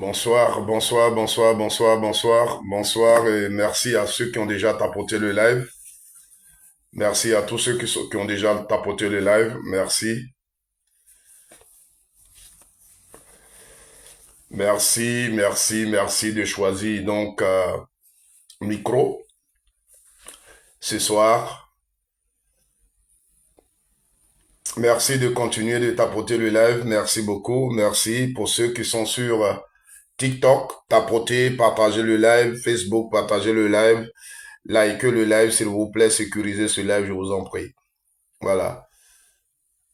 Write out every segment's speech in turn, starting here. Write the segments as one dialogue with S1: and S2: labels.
S1: Bonsoir, bonsoir, bonsoir, bonsoir, bonsoir, bonsoir et merci à ceux qui ont déjà tapoté le live. Merci à tous ceux qui ont déjà tapoté le live. Merci. Merci, merci, merci de choisir donc micro ce soir. Merci de continuer de tapoter le live. Merci beaucoup. Merci pour ceux qui sont sur TikTok. Tapotez, partagez le live. Facebook, partagez le live. Likez le live, s'il vous plaît. Sécurisez ce live, je vous en prie. Voilà.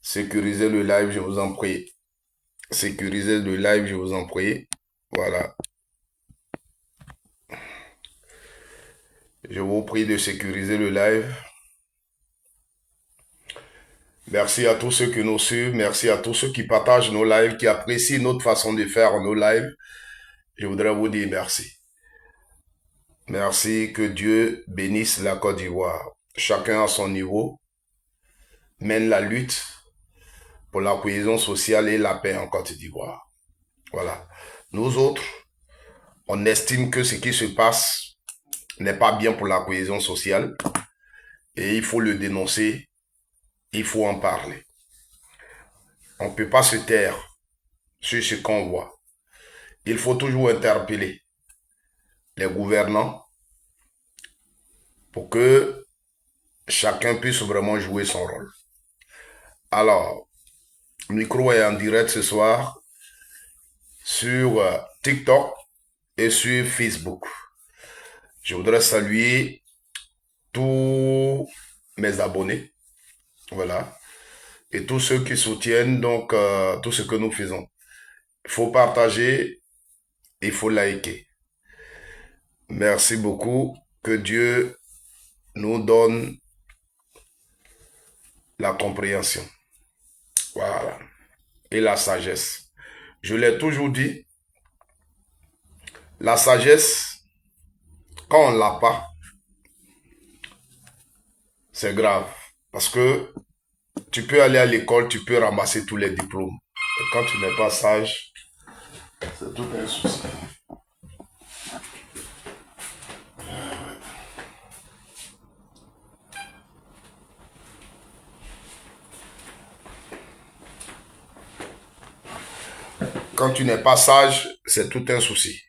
S1: Sécurisez le live, je vous en prie. Sécurisez le live, je vous en prie. Voilà. Je vous prie de sécuriser le live. Merci à tous ceux qui nous suivent. Merci à tous ceux qui partagent nos lives, qui apprécient notre façon de faire nos lives. Je voudrais vous dire merci. Merci, que Dieu bénisse la Côte d'Ivoire. Chacun à son niveau mène la lutte pour la cohésion sociale et la paix en Côte d'Ivoire. Voilà. Nous autres, on estime que ce qui se passe n'est pas bien pour la cohésion sociale et il faut le dénoncer, il faut en parler. On ne peut pas se taire sur ce qu'on voit. Il faut toujours interpeller les gouvernants pour que chacun puisse vraiment jouer son rôle. Alors, le micro est en direct ce soir sur TikTok et sur Facebook. Je voudrais saluer tous mes abonnés, voilà, et tous ceux qui soutiennent donc tout ce que nous faisons. Il faut partager, il faut liker. Merci beaucoup. Que Dieu nous donne la compréhension. Voilà. Et la sagesse. Je l'ai toujours dit, la sagesse, quand on ne l'a pas, c'est grave. Parce que tu peux aller à l'école, tu peux ramasser tous les diplômes. Et quand tu n'es pas sage, c'est tout un souci. Quand tu n'es pas sage, c'est tout un souci.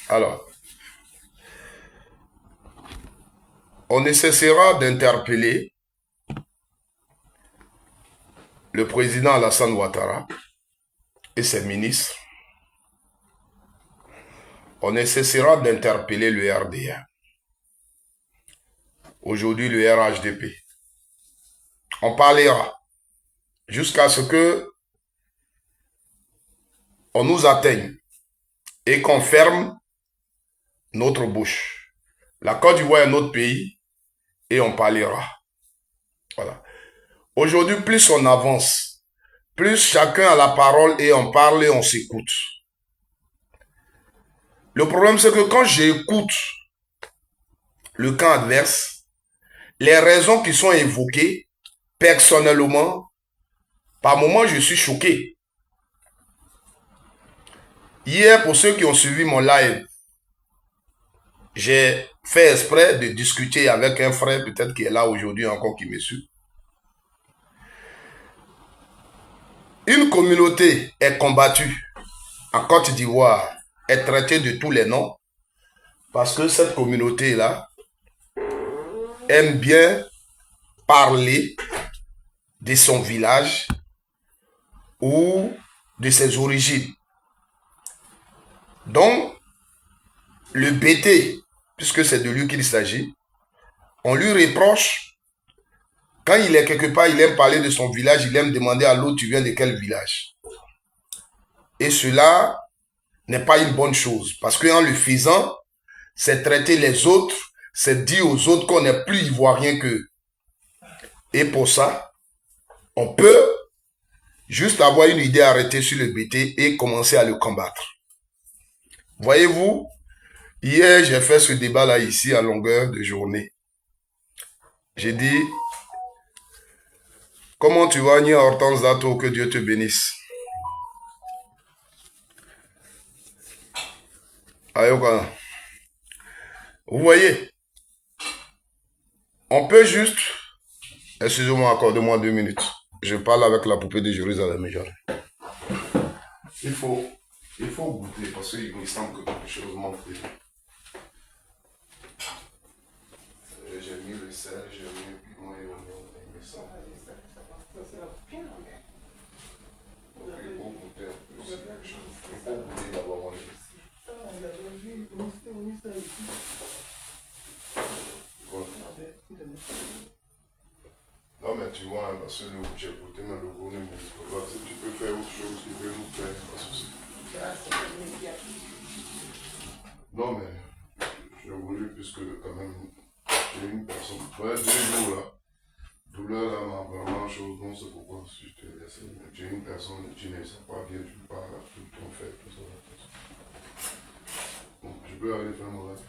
S1: Alors, on ne cessera d'interpeller le président Alassane Ouattara et ses ministres. On ne cessera d'interpeller le RDA. Aujourd'hui, le RHDP. On parlera jusqu'à ce que on nous atteigne et qu'on ferme notre bouche. La Côte d'Ivoire est notre pays et on parlera. Voilà. Aujourd'hui, plus on avance, plus chacun a la parole et on parle et on s'écoute. Le problème, c'est que quand j'écoute le camp adverse, les raisons qui sont évoquées, personnellement, par moments, je suis choqué. Hier, pour ceux qui ont suivi mon live, j'ai fait exprès de discuter avec un frère, peut-être qui est là aujourd'hui encore, qui me suit. Une communauté est combattue en Côte d'Ivoire, est traitée de tous les noms, parce que cette communauté-là aime bien parler de son village ou de ses origines. Donc, le BT, puisque c'est de lui qu'il s'agit, on lui reproche, quand il est quelque part, il aime parler de son village, il aime demander à l'autre, tu viens de quel village? Et cela n'est pas une bonne chose, parce qu'en le faisant, c'est traiter les autres, c'est dire aux autres qu'on n'est plus ivoirien qu'eux. Et pour ça, on peut juste avoir une idée arrêtée sur le BT et commencer à le combattre. Voyez-vous, hier, j'ai fait ce débat-là ici à longueur de journée. J'ai dit, comment tu vas, Nia Hortense Dato, que Dieu te bénisse. Ayoka. Vous voyez, on peut juste... Excusez-moi, accordez-moi 2 minutes. Je parle avec la poupée de Jérusalem. Il faut goûter parce qu'il me semble que quelque chose manque. J'ai mis le sel, j'ai mis le piment et l'oignon. Il me semble. Il faut goûter un peu. Il faut goûter d'abord. Non, mais tu vois, parce que j'ai goûté, mais le goût ne me dit pas. Si tu peux faire autre chose, tu peux nous faire, pas de souci. Non, mais j'ai voulu, puisque quand même, j'ai une personne. Ouais, 2 jours là. Douleur là, m'a vraiment chose, non, c'est pourquoi si je te laisse. J'ai une personne, tu ne sais pas bien, tu parles, tout ton fait, tout ça. Bon, je peux aller faire mon rêve.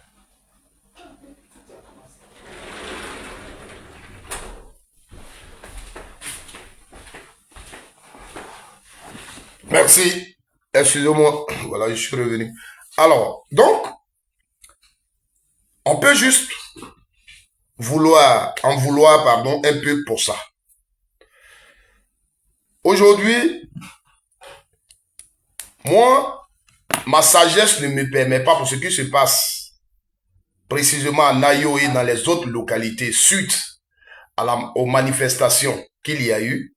S1: Merci. Excusez-moi. Voilà, je suis revenu. Alors, donc, on peut juste en vouloir, pardon, un peu pour ça. Aujourd'hui, moi, ma sagesse ne me permet pas, pour ce qui se passe précisément à Nayo et dans les autres localités suite aux manifestations qu'il y a eu,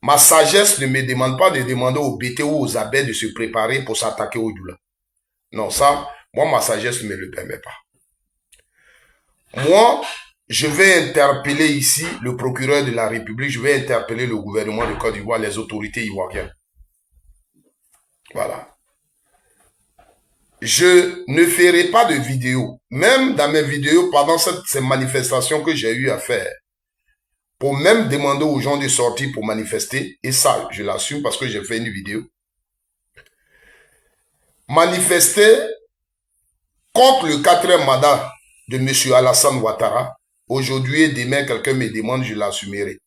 S1: ma sagesse ne me demande pas de demander aux BT ou aux abeilles de se préparer pour s'attaquer au Doula. Non, ça, moi, ma sagesse ne me le permet pas. Moi, je vais interpeller ici le procureur de la République, je vais interpeller le gouvernement de Côte d'Ivoire, les autorités ivoiriennes. Voilà. Je ne ferai pas de vidéo, même dans mes vidéos, pendant ces manifestations que j'ai eu à faire, pour même demander aux gens de sortir pour manifester, et ça, je l'assume parce que j'ai fait une vidéo. Manifester contre le 4e mandat de M. Alassane Ouattara. Aujourd'hui et demain, quelqu'un me demande, je l'assumerai.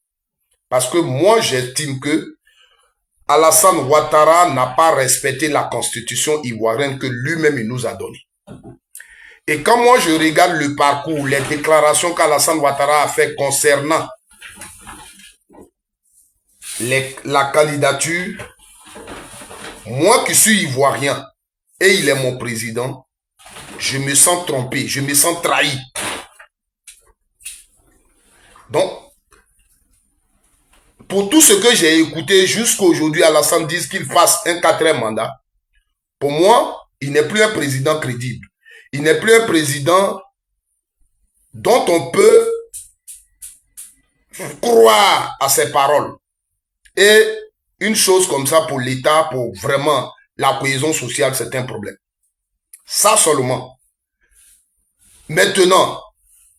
S1: Parce que moi, j'estime que Alassane Ouattara n'a pas respecté la constitution ivoirienne que lui-même nous a donnée. Et quand moi, je regarde le parcours, les déclarations qu'Alassane Ouattara a fait concernant la candidature, moi qui suis ivoirien et il est mon président, je me sens trompé, je me sens trahi. Donc, pour tout ce que j'ai écouté jusqu'à aujourd'hui, Alassane dise qu'il fasse un 4e mandat. Pour moi, il n'est plus un président crédible. Il n'est plus un président dont on peut croire à ses paroles. Et une chose comme ça pour l'État, pour vraiment la cohésion sociale, c'est un problème. Ça seulement. Maintenant,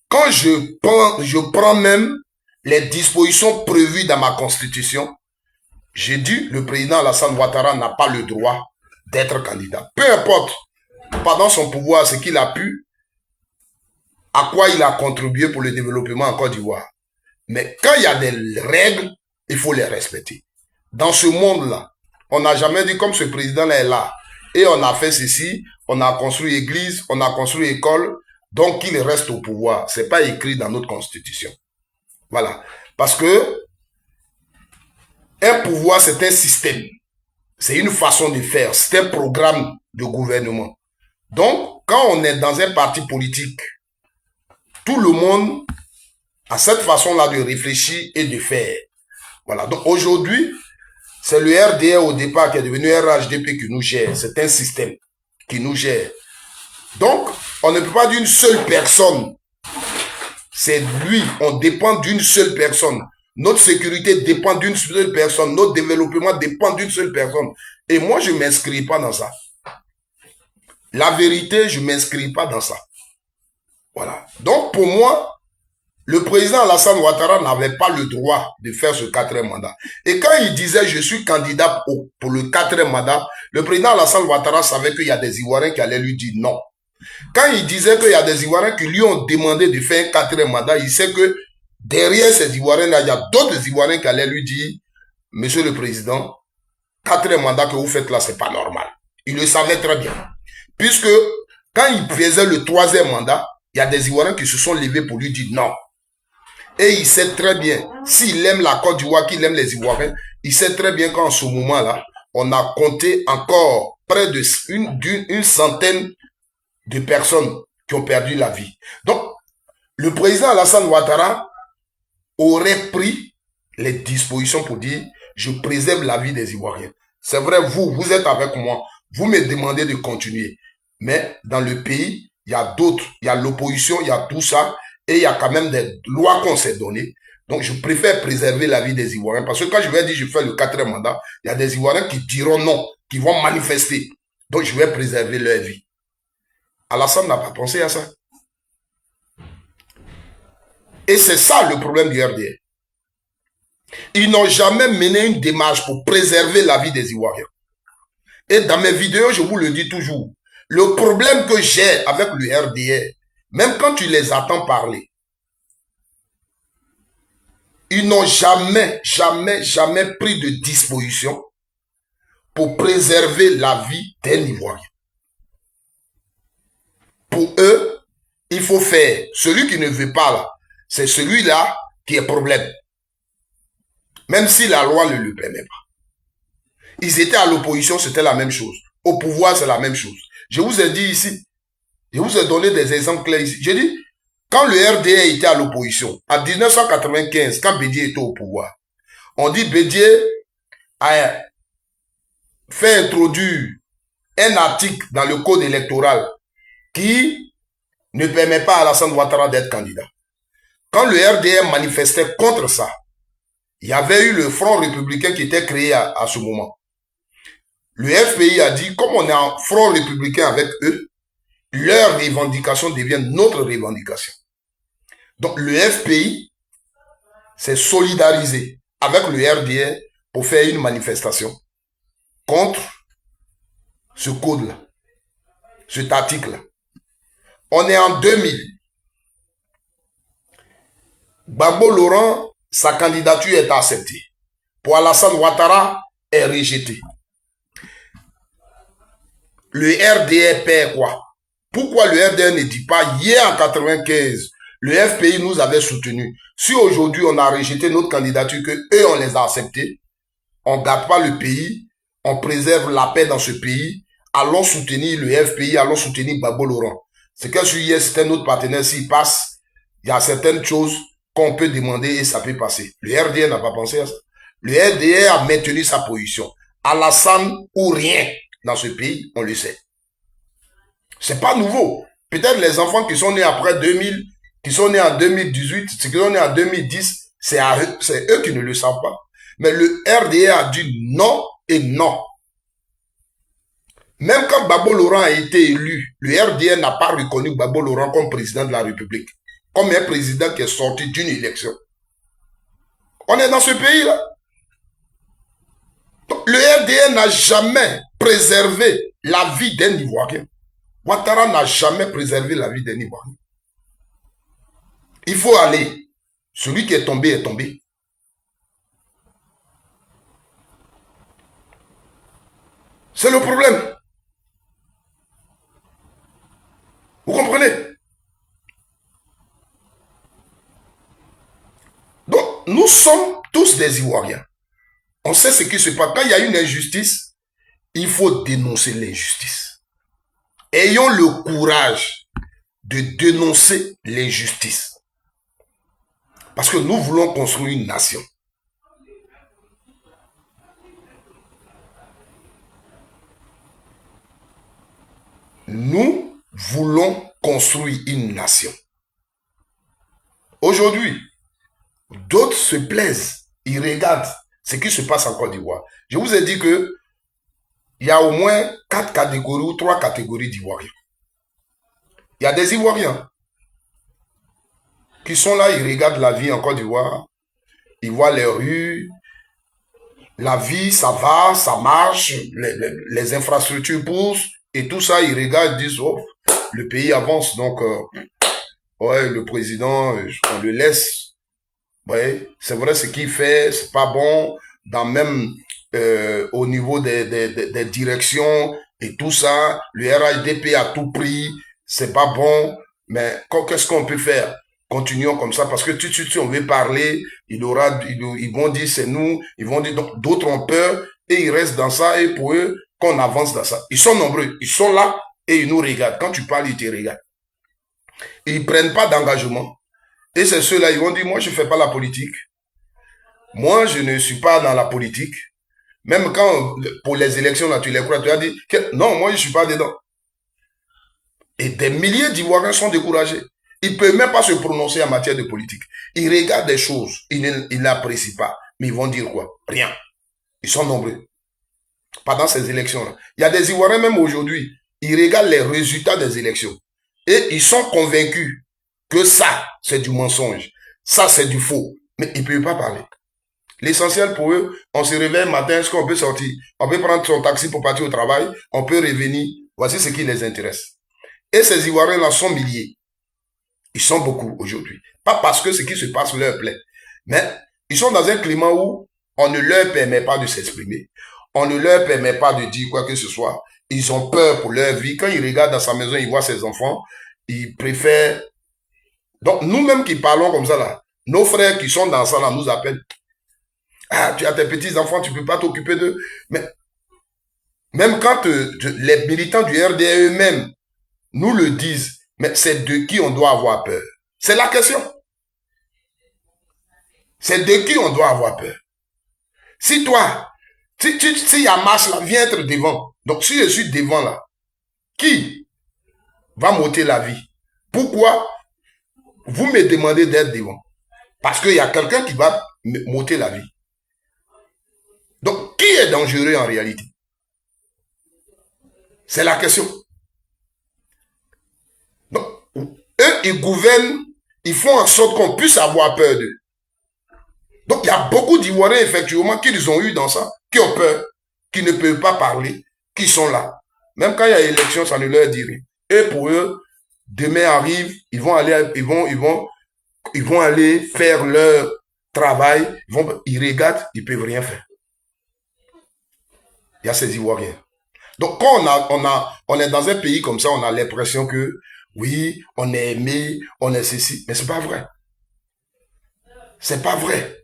S1: quand je prends même les dispositions prévues dans ma constitution, j'ai dit le président Alassane Ouattara n'a pas le droit d'être candidat. Peu importe, pendant son pouvoir, ce qu'il a pu, à quoi il a contribué pour le développement en Côte d'Ivoire. Mais quand il y a des règles, il faut les respecter. Dans ce monde-là, on n'a jamais dit comme ce président-là est là. Et on a fait ceci, on a construit église, on a construit école, donc il reste au pouvoir. Ce n'est pas écrit dans notre constitution. Voilà. Parce que un pouvoir, c'est un système. C'est une façon de faire. C'est un programme de gouvernement. Donc, quand on est dans un parti politique, tout le monde a cette façon-là de réfléchir et de faire. Voilà. Donc, aujourd'hui, c'est le RDR au départ qui est devenu RHDP qui nous gère. C'est un système qui nous gère. Donc, on ne peut pas d'une seule personne. C'est lui. On dépend d'une seule personne. Notre sécurité dépend d'une seule personne. Notre développement dépend d'une seule personne. Et moi, je ne m'inscris pas dans ça. La vérité, je ne m'inscris pas dans ça. Voilà. Donc, pour moi, le président Alassane Ouattara n'avait pas le droit de faire ce 4e mandat. Et quand il disait « je suis candidat pour le 4e mandat », le président Alassane Ouattara savait qu'il y a des Ivoiriens qui allaient lui dire non. Quand il disait qu'il y a des Ivoiriens qui lui ont demandé de faire un 4e mandat, il sait que derrière ces Ivoiriens-là, il y a d'autres Ivoiriens qui allaient lui dire « Monsieur le Président, 4e mandat que vous faites là, c'est pas normal. » Il le savait très bien. Puisque quand il faisait le 3e mandat, il y a des Ivoiriens qui se sont levés pour lui dire non. Et il sait très bien, s'il aime la Côte d'Ivoire, qu'il aime les Ivoiriens, il sait très bien qu'en ce moment-là, on a compté encore près d'une centaine de personnes qui ont perdu la vie. Donc, le président Alassane Ouattara aurait pris les dispositions pour dire je préserve la vie des Ivoiriens. C'est vrai, vous êtes avec moi, vous me demandez de continuer. Mais dans le pays, il y a d'autres, il y a l'opposition, il y a tout ça, et il y a quand même des lois qu'on s'est données. Donc, je préfère préserver la vie des Ivoiriens. Parce que quand je vais dire je fais le 4e mandat, il y a des Ivoiriens qui diront non, qui vont manifester. Donc, je vais préserver leur vie. Alassane n'a pas pensé à ça. Et c'est ça le problème du RDR. Ils n'ont jamais mené une démarche pour préserver la vie des Ivoiriens. Et dans mes vidéos, je vous le dis toujours, le problème que j'ai avec le RDR, même quand tu les entends parler, ils n'ont jamais pris de disposition pour préserver la vie d'un Ivoirien. Pour eux, il faut faire. Celui qui ne veut pas là, c'est celui-là qui est problème. Même si la loi ne le permet pas. Ils étaient à l'opposition, c'était la même chose. Au pouvoir, c'est la même chose. Je vous ai dit ici, je vous ai donné des exemples clairs ici. J'ai dit, quand le RDA était à l'opposition, en 1995, quand Bédié était au pouvoir, on dit Bédié a fait introduire un article dans le code électoral qui ne permet pas à Alassane Ouattara d'être candidat. Quand le RDR manifestait contre ça, il y avait eu le Front républicain qui était créé à ce moment. Le FPI a dit, comme on est en Front républicain avec eux, leurs revendications deviennent notre revendication. Donc le FPI s'est solidarisé avec le RDR pour faire une manifestation contre ce code-là, cet article-là. On est en 2000. Gbagbo Laurent, sa candidature est acceptée. Pour Alassane Ouattara, est rejetée. Le RDR perd quoi? Pourquoi le RDR ne dit pas, hier en 95, le FPI nous avait soutenu. Si aujourd'hui on a rejeté notre candidature, que eux on les a acceptés, on ne garde pas le pays, on préserve la paix dans ce pays, allons soutenir le FPI, allons soutenir Gbagbo Laurent. C'est que si hier c'était notre partenaire, s'il passe, il y a certaines choses qu'on peut demander et ça peut passer. Le RDR n'a pas pensé à ça. Le RDR a maintenu sa position. Alassane ou rien dans ce pays, on le sait. C'est pas nouveau. Peut-être les enfants qui sont nés après 2000, qui sont nés en 2018, ceux qui sont nés en 2010, c'est eux qui ne le savent pas. Mais le RDR a dit non et non. Même quand Gbagbo Laurent a été élu, le RDR n'a pas reconnu Gbagbo Laurent comme président de la République. Comme un président qui est sorti d'une élection. On est dans ce pays-là. Le RDR n'a jamais préservé la vie d'un Ivoirien. Ouattara n'a jamais préservé la vie d'un Ivoirien. Il faut aller. Celui qui est tombé est tombé. C'est le problème. Vous comprenez? Donc, nous sommes tous des Ivoiriens. On sait ce qui se passe. Quand il y a une injustice, il faut dénoncer l'injustice. Ayons le courage de dénoncer l'injustice. Parce que nous voulons construire une nation. Nous voulons construire une nation. Aujourd'hui, d'autres se plaisent. Ils regardent ce qui se passe en Côte d'Ivoire. Je vous ai dit que il y a au moins 4 catégories ou 3 catégories d'Ivoiriens. Il y a des Ivoiriens qui sont là, ils regardent la vie en Côte d'Ivoire, ils voient les rues, la vie, ça va, ça marche, les infrastructures poussent, et tout ça, ils regardent, ils disent, oh, le pays avance, donc, ouais, le président, on le laisse. Ouais, c'est vrai, ce qu'il fait, c'est pas bon. Dans même au niveau des directions et tout ça. Le RHDP à tout prix, c'est pas bon. Mais qu'est-ce qu'on peut faire? Continuons comme ça parce que tout de suite, si on veut parler, ils vont dire c'est nous, ils vont dire d'autres ont peur et ils restent dans ça et pour eux, qu'on avance dans ça. Ils sont nombreux, ils sont là et ils nous regardent. Quand tu parles, ils te regardent. Ils prennent pas d'engagement. Et c'est ceux-là, ils vont dire, moi, je fais pas la politique. Moi, je ne suis pas dans la politique. Même quand, pour les élections, là, tu les crois, tu as dit, non, moi, je suis pas dedans. Et des milliers d'Ivoiriens sont découragés. Ils ne peuvent même pas se prononcer en matière de politique. Ils regardent des choses, ils n'apprécient pas. Mais ils vont dire quoi? Rien. Ils sont nombreux. Pendant ces élections-là. Il y a des Ivoiriens même aujourd'hui, ils regardent les résultats des élections. Et ils sont convaincus que ça, c'est du mensonge. Ça, c'est du faux. Mais ils ne peuvent pas parler. L'essentiel pour eux, on se réveille le matin, est-ce qu'on peut sortir? On peut prendre son taxi pour partir au travail, on peut revenir. Voici ce qui les intéresse. Et ces Ivoiriens-là sont milliers. Ils sont beaucoup aujourd'hui. Pas parce que ce qui se passe leur plaît, mais ils sont dans un climat où on ne leur permet pas de s'exprimer. On ne leur permet pas de dire quoi que ce soit. Ils ont peur pour leur vie. Quand ils regardent dans sa maison, ils voient ses enfants, ils préfèrent... Donc, nous-mêmes qui parlons comme ça, là, nos frères qui sont dans ça, là, nous appellent. Ah, tu as tes petits-enfants, tu ne peux pas t'occuper d'eux. Mais même quand les militants du RDA eux-mêmes nous le disent, mais c'est de qui on doit avoir peur? C'est la question. C'est de qui on doit avoir peur? Si toi, si y a marche là, viens être devant. Donc si je suis devant là, qui va m'ôter la vie? Pourquoi vous me demandez d'être devant? Parce qu'il y a quelqu'un qui va m'ôter la vie. Donc qui est dangereux en réalité? C'est la question. Donc, eux, ils gouvernent, ils font en sorte qu'on puisse avoir peur d'eux. Donc, il y a beaucoup d'Ivoiriens, effectivement, qu'ils ont eu dans ça, qui ont peur, qui ne peuvent pas parler, qui sont là. Même quand il y a élection, ça ne leur dit rien. Et pour eux, demain arrive, ils vont aller faire leur travail, ils regardent, ils ne peuvent rien faire. Il y a ces Ivoiriens. Donc, quand on est dans un pays comme ça, on a l'impression que, oui, on est aimé, on est ceci, mais c'est pas vrai. C'est pas vrai.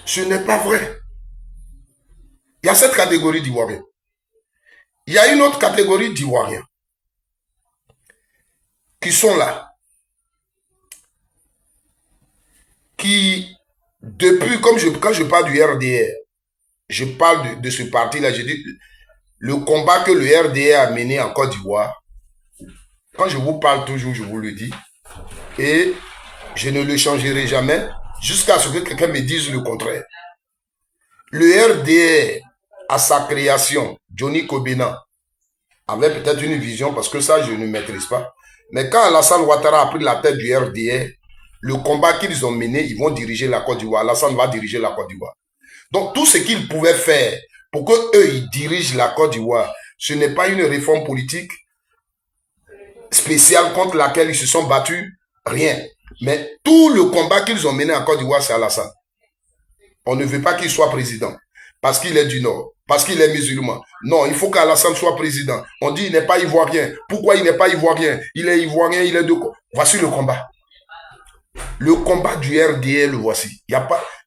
S1: Ce n'est pas vrai. Il y a cette catégorie d'Ivoiriens. Il y a une autre catégorie d'Ivoiriens qui sont là, qui, depuis, quand je parle du RDR, je parle de ce parti-là, je dis, le combat que le RDR a mené en Côte d'Ivoire, quand je vous parle toujours, je vous le dis, et je ne le changerai jamais, jusqu'à ce que quelqu'un me dise le contraire. Le RDR, à sa création, Johnny Kobena avait peut-être une vision, parce que ça, je ne maîtrise pas. Mais quand Alassane Ouattara a pris la tête du RDR, le combat qu'ils ont mené, ils vont diriger la Côte d'Ivoire. Alassane va diriger la Côte d'Ivoire. Donc, tout ce qu'ils pouvaient faire pour qu'eux, ils dirigent la Côte d'Ivoire, ce n'est pas une réforme politique spéciale contre laquelle ils se sont battus, rien. Mais tout le combat qu'ils ont mené en Côte d'Ivoire, c'est Alassane. On ne veut pas qu'il soit président parce qu'il est du Nord, parce qu'il est musulman. Non, il faut qu'Alassane soit président. On dit il n'est pas ivoirien. Pourquoi il n'est pas ivoirien? Il est ivoirien, il est de... Voici le combat. Le combat du RDA, le voici.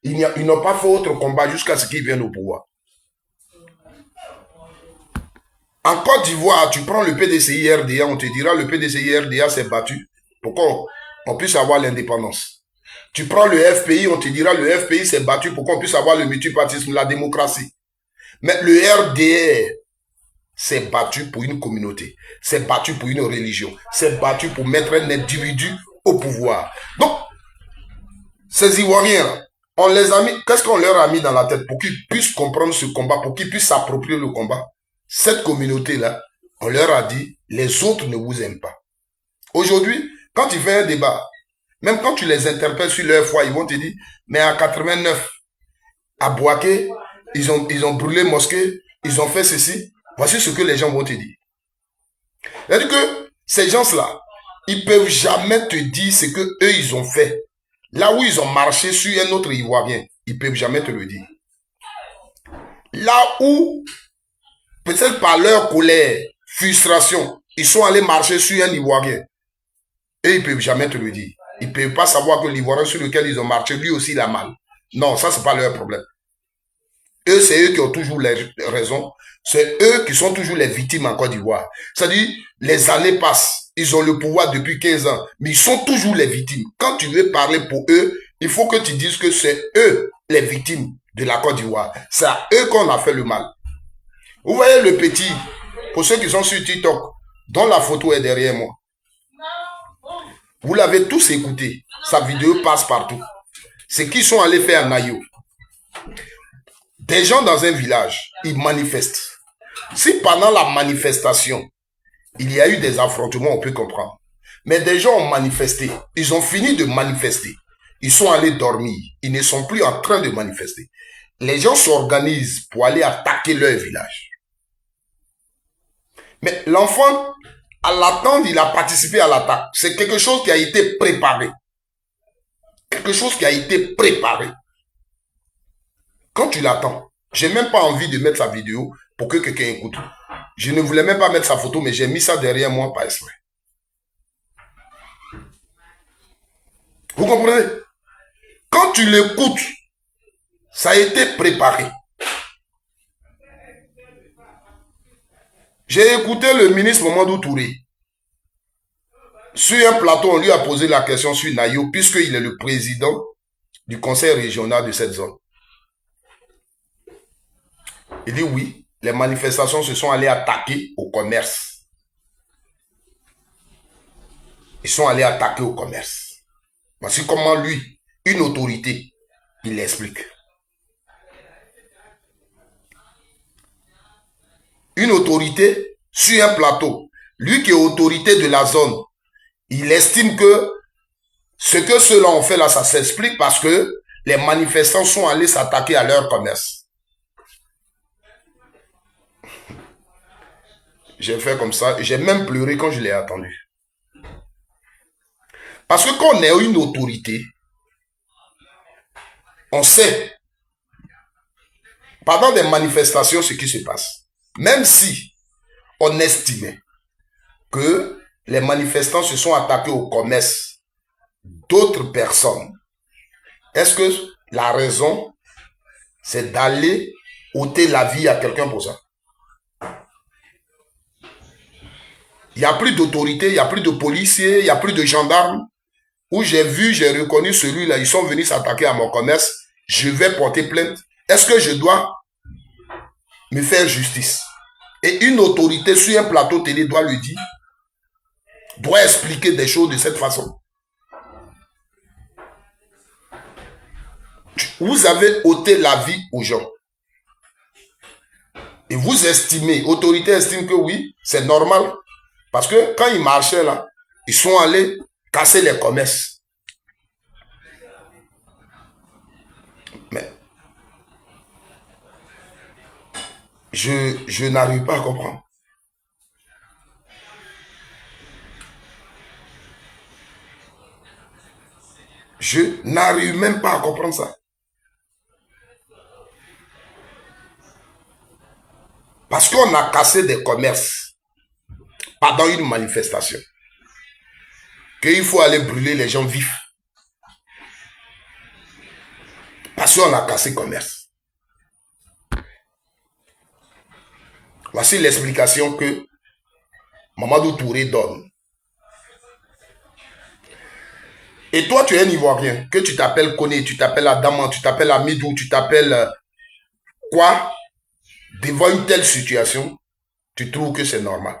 S1: Ils n'ont pas fait autre combat jusqu'à ce qu'ils viennent au pouvoir. En Côte d'Ivoire, tu prends le PDCI RDA, on te dira le PDCI RDA s'est battu pour qu'on puisse avoir l'indépendance. Tu prends le FPI, on te dira le FPI s'est battu pour qu'on puisse avoir le multipartisme, la démocratie. Mais le RDR s'est battu pour une communauté, s'est battu pour une religion, s'est battu pour mettre un individu au pouvoir. Donc, ces Ivoiriens, on les a mis, qu'est-ce qu'on leur a mis dans la tête pour qu'ils puissent comprendre ce combat, pour qu'ils puissent s'approprier le combat? Cette communauté-là, on leur a dit, les autres ne vous aiment pas. Aujourd'hui, quand tu fais un débat, même quand tu les interpelles sur leur foi, ils vont te dire, mais en 89, à Bouaké, ils ont brûlé mosquée, ils ont fait ceci. Voici ce que les gens vont te dire. C'est-à-dire que ces gens-là, ils ne peuvent jamais te dire ce que eux ils ont fait. Là où ils ont marché sur un autre Ivoirien, ils ne peuvent jamais te le dire. Là où, peut-être par leur colère, frustration, ils sont allés marcher sur un Ivoirien. Et ils ne peuvent jamais te le dire. Ils ne peuvent pas savoir que l'Ivoirien sur lequel ils ont marché, lui aussi, il a mal. Non, ça, ce n'est pas leur problème. Eux, c'est eux qui ont toujours les raisons. C'est eux qui sont toujours les victimes en Côte d'Ivoire. C'est-à-dire, les années passent. Ils ont le pouvoir depuis 15 ans. Mais ils sont toujours les victimes. Quand tu veux parler pour eux, il faut que tu dises que c'est eux les victimes de la Côte d'Ivoire. C'est à eux qu'on a fait le mal. Vous voyez le petit, pour ceux qui sont sur TikTok, dont la photo est derrière moi. Vous l'avez tous écouté. Sa vidéo passe partout. C'est qu'ils sont allés faire Nayo. Des gens dans un village, ils manifestent. Si pendant la manifestation, il y a eu des affrontements, on peut comprendre. Mais des gens ont manifesté. Ils ont fini de manifester. Ils sont allés dormir. Ils ne sont plus en train de manifester. Les gens s'organisent pour aller attaquer leur village. Mais l'enfant, à l'attendre, il a participé à l'attaque. C'est quelque chose qui a été préparé. Quelque chose qui a été préparé. Quand tu l'attends, j'ai même pas envie de mettre sa vidéo pour que quelqu'un écoute. Je ne voulais même pas mettre sa photo, mais j'ai mis ça derrière moi par exprès. Vous comprenez? Quand tu l'écoutes, ça a été préparé. J'ai écouté le ministre Mamadou Touré. Sur un plateau, on lui a posé la question sur Nayo, puisqu'il est le président du conseil régional de cette zone. Il dit oui, les manifestations se sont allées attaquer au commerce. Ils sont allés attaquer au commerce. Voici comment lui, une autorité, il l'explique. Une autorité sur un plateau. Lui qui est autorité de la zone, il estime que ce que ceux-là ont fait là, ça s'explique parce que les manifestants sont allés s'attaquer à leur commerce. J'ai fait comme ça. J'ai même pleuré quand je l'ai attendu. Parce que quand on est une autorité, on sait, pendant des manifestations, ce qui se passe. Même si on estimait que les manifestants se sont attaqués au commerce d'autres personnes, est-ce que la raison, c'est d'aller ôter la vie à quelqu'un pour ça? Il n'y a plus d'autorité, il n'y a plus de policiers, il n'y a plus de gendarmes. Où j'ai vu, j'ai reconnu celui-là, ils sont venus s'attaquer à mon commerce, je vais porter plainte. Est-ce que je dois me faire justice? Et une autorité sur un plateau télé doit lui dire, doit expliquer des choses de cette façon. Vous avez ôté la vie aux gens. Et vous estimez, autorité estime que oui, c'est normal. Parce que quand ils marchaient là, ils sont allés casser les commerces. Mais je n'arrive pas à comprendre. Je n'arrive même pas à comprendre ça. Parce qu'on a cassé des commerces pendant une manifestation. Qu'il faut aller brûler les gens vifs. Parce qu'on a cassé commerce. Voici l'explication que Mamadou Touré donne. Et toi, tu es un Ivoirien, que tu t'appelles Koné, tu t'appelles Adama, tu t'appelles Amidou, tu t'appelles quoi? Devant une telle situation, tu trouves que c'est normal.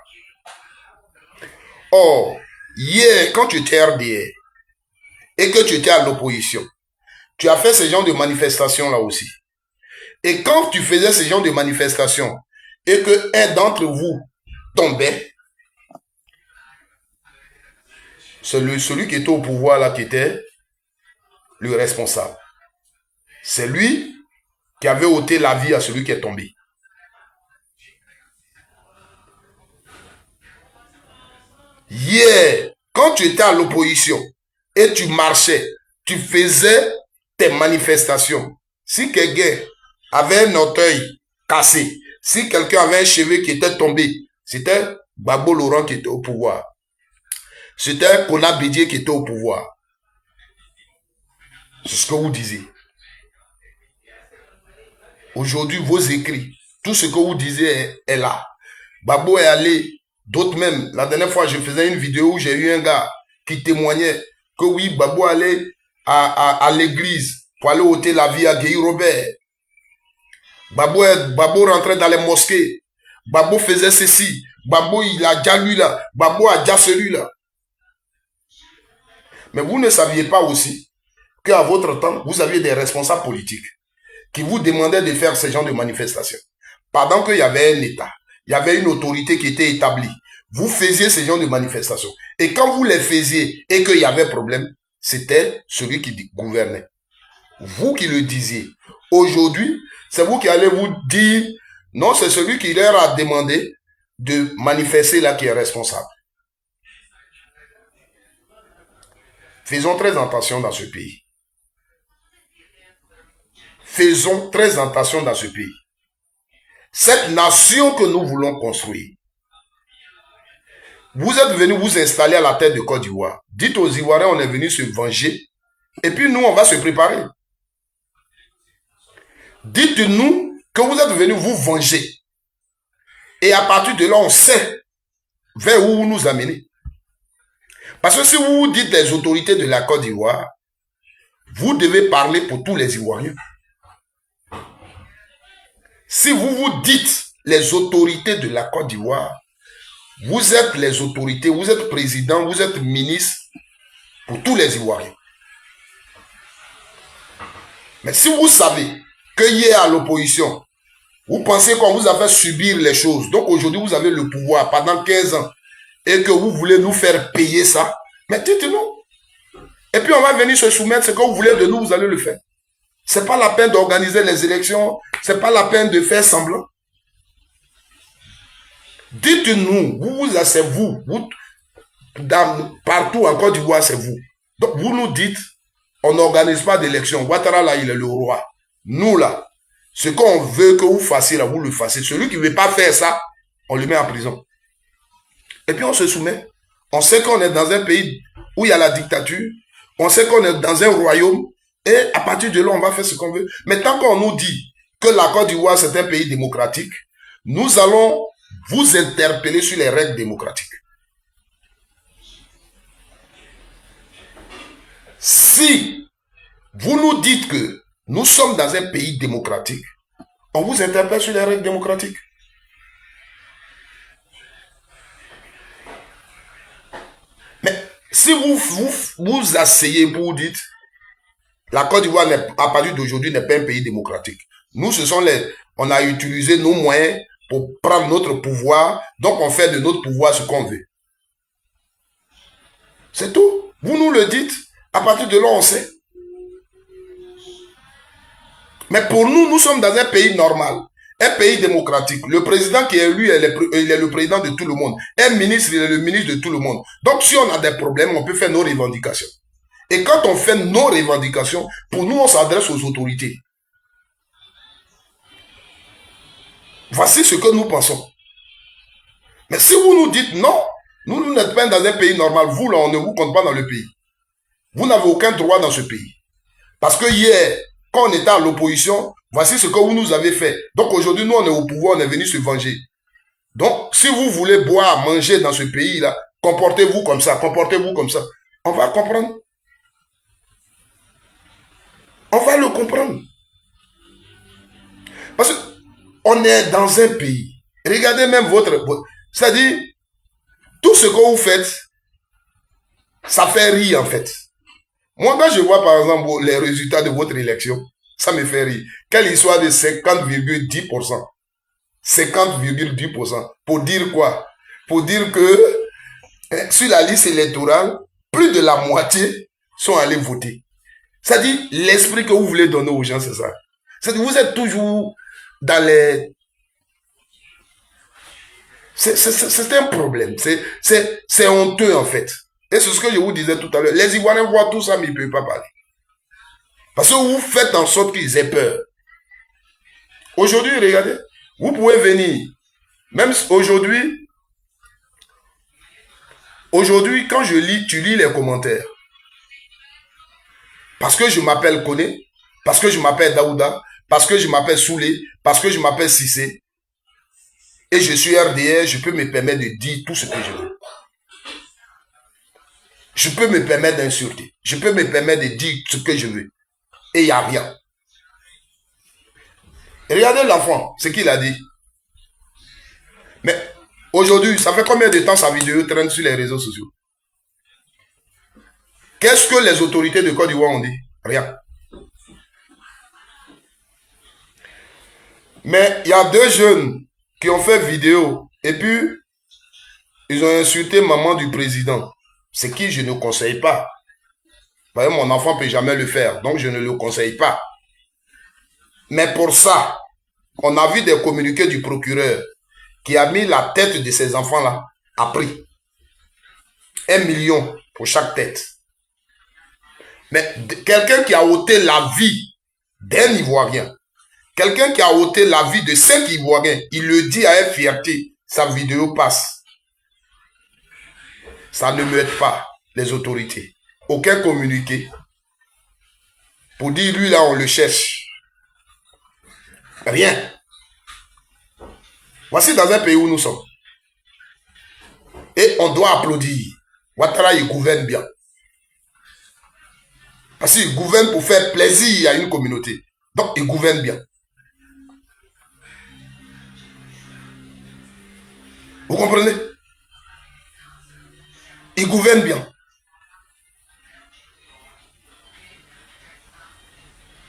S1: Or, hier, quand tu étais RDR et que tu étais à l'opposition, tu as fait ce genre de manifestation là aussi. Et quand tu faisais ce genre de manifestation et que un d'entre vous tombait, c'est celui qui était au pouvoir là qui était le responsable. C'est lui qui avait ôté la vie à celui qui est tombé. Hier, quand tu étais à l'opposition et tu marchais, tu faisais tes manifestations. Si quelqu'un avait un orteil cassé. Si quelqu'un avait un cheveu qui était tombé, c'était Gbagbo Laurent qui était au pouvoir. C'était Kona Bédié qui était au pouvoir. C'est ce que vous disiez. Aujourd'hui, vos écrits, tout ce que vous disiez est là. Gbagbo est allé, d'autres même. La dernière fois, je faisais une vidéo où j'ai eu un gars qui témoignait que oui, Gbagbo allait à l'église pour aller ôter la vie à Guy Robert. Gbagbo rentrait dans les mosquées. Gbagbo faisait ceci. Gbagbo, il a déjà lui là. Gbagbo a déjà celui-là. Mais vous ne saviez pas aussi qu'à votre temps, vous aviez des responsables politiques qui vous demandaient de faire ce genre de manifestations. Pendant qu'il y avait un État, il y avait une autorité qui était établie. Vous faisiez ce genre de manifestations. Et quand vous les faisiez et qu'il y avait problème, c'était celui qui gouvernait. Vous qui le disiez. Aujourd'hui, c'est vous qui allez vous dire, non, c'est celui qui leur a demandé de manifester là qui est responsable. Faisons très attention dans ce pays. Faisons très attention dans ce pays. Cette nation que nous voulons construire, vous êtes venus vous installer à la tête de Côte d'Ivoire. Dites aux Ivoiriens, on est venu se venger. Et puis nous, on va se préparer. Dites-nous que vous êtes venus vous venger. Et à partir de là, on sait vers où vous nous amenez. Parce que si vous vous dites les autorités de la Côte d'Ivoire, vous devez parler pour tous les Ivoiriens. Si vous vous dites les autorités de la Côte d'Ivoire, vous êtes les autorités, vous êtes président, vous êtes ministre pour tous les Ivoiriens. Mais si vous savez que hier à l'opposition, vous pensez qu'on vous a fait subir les choses, donc aujourd'hui vous avez le pouvoir pendant 15 ans et que vous voulez nous faire payer ça, mais dites-nous. Et puis on va venir se soumettre, ce que vous voulez de nous, vous allez le faire. Ce n'est pas la peine d'organiser les élections, ce n'est pas la peine de faire semblant. Dites-nous, c'est vous, partout en Côte d'Ivoire, c'est vous. Donc vous nous dites, on n'organise pas d'élection. Ouattara là, il est le roi. Nous là, ce qu'on veut que vous fassiez là, vous le fassiez. Celui qui ne veut pas faire ça, on le met en prison. Et puis on se soumet. On sait qu'on est dans un pays où il y a la dictature. On sait qu'on est dans un royaume. Et à partir de là, on va faire ce qu'on veut. Mais tant qu'on nous dit que la Côte d'Ivoire, c'est un pays démocratique, nous allons vous interpeller sur les règles démocratiques. Si vous nous dites que nous sommes dans un pays démocratique, on vous interpelle sur les règles démocratiques. Mais si vous asseyez pour vous dites la Côte d'Ivoire, à partir d'aujourd'hui, n'est pas un pays démocratique. Nous, on a utilisé nos moyens pour prendre notre pouvoir, donc on fait de notre pouvoir ce qu'on veut. C'est tout. Vous nous le dites, à partir de là, on sait. Mais pour nous, nous sommes dans un pays normal, un pays démocratique. Le président qui est élu, il est le président de tout le monde. Un ministre, il est le ministre de tout le monde. Donc, si on a des problèmes, on peut faire nos revendications. Et quand on fait nos revendications, pour nous, on s'adresse aux autorités. Voici ce que nous pensons. Mais si vous nous dites non, nous n'êtes pas dans un pays normal, vous là, on ne vous compte pas dans le pays. Vous n'avez aucun droit dans ce pays. Parce que hier, quand on était à l'opposition, voici ce que vous nous avez fait. Donc aujourd'hui, nous, on est au pouvoir, on est venu se venger. Donc, si vous voulez boire, manger dans ce pays-là, comportez-vous comme ça, comportez-vous comme ça. On va comprendre. On va le comprendre. Parce qu'on est dans un pays. Regardez même c'est-à-dire, tout ce que vous faites, ça fait rire en fait. Moi, quand je vois par exemple les résultats de votre élection, ça me fait rire. Quelle histoire de 50,10%. 50,10%. Pour dire quoi? Pour dire que sur la liste électorale, plus de la moitié sont allés voter. C'est-à-dire, l'esprit que vous voulez donner aux gens, c'est ça. C'est-à-dire, vous êtes toujours dans les... C'est un problème. C'est honteux, en fait. Et c'est ce que je vous disais tout à l'heure. Les Ivoiriens voient tout ça, mais ils ne peuvent pas parler. Parce que vous faites en sorte qu'ils aient peur. Aujourd'hui, regardez, Vous pouvez venir. Même aujourd'hui, quand je lis, tu lis les commentaires. Parce que je m'appelle Koné, parce que je m'appelle Daouda, parce que je m'appelle Soulé, parce que je m'appelle Sissé, et je suis RDR, je peux me permettre de dire tout ce que je veux. Je peux me permettre d'insulter. Je peux me permettre de dire ce que je veux. Et il n'y a rien. Regardez l'enfant, ce qu'il a dit. Mais aujourd'hui, ça fait combien de temps sa vidéo traîne sur les réseaux sociaux? Qu'est-ce que les autorités de Côte d'Ivoire ont dit? Rien. Mais il y a deux jeunes qui ont fait vidéo et puis ils ont insulté maman du président. Ce qui je ne conseille pas. Vous voyez, mon enfant ne peut jamais le faire, donc je ne le conseille pas. Mais pour ça, on a vu des communiqués du procureur qui a mis la tête de ces enfants-là à prix. 1 million pour chaque tête. Mais quelqu'un qui a ôté la vie d'un Ivoirien, quelqu'un qui a ôté la vie de 5 Ivoiriens, il le dit avec fierté, sa vidéo passe. Ça ne me aide pas, les autorités. Aucun communiqué. Pour dire, lui là, on le cherche. Rien. Voici dans un pays où nous sommes. Et on doit applaudir. Ouattara, il gouverne bien. Parce qu'il gouverne pour faire plaisir à une communauté. Donc, il gouverne bien. Vous comprenez? Il gouverne bien.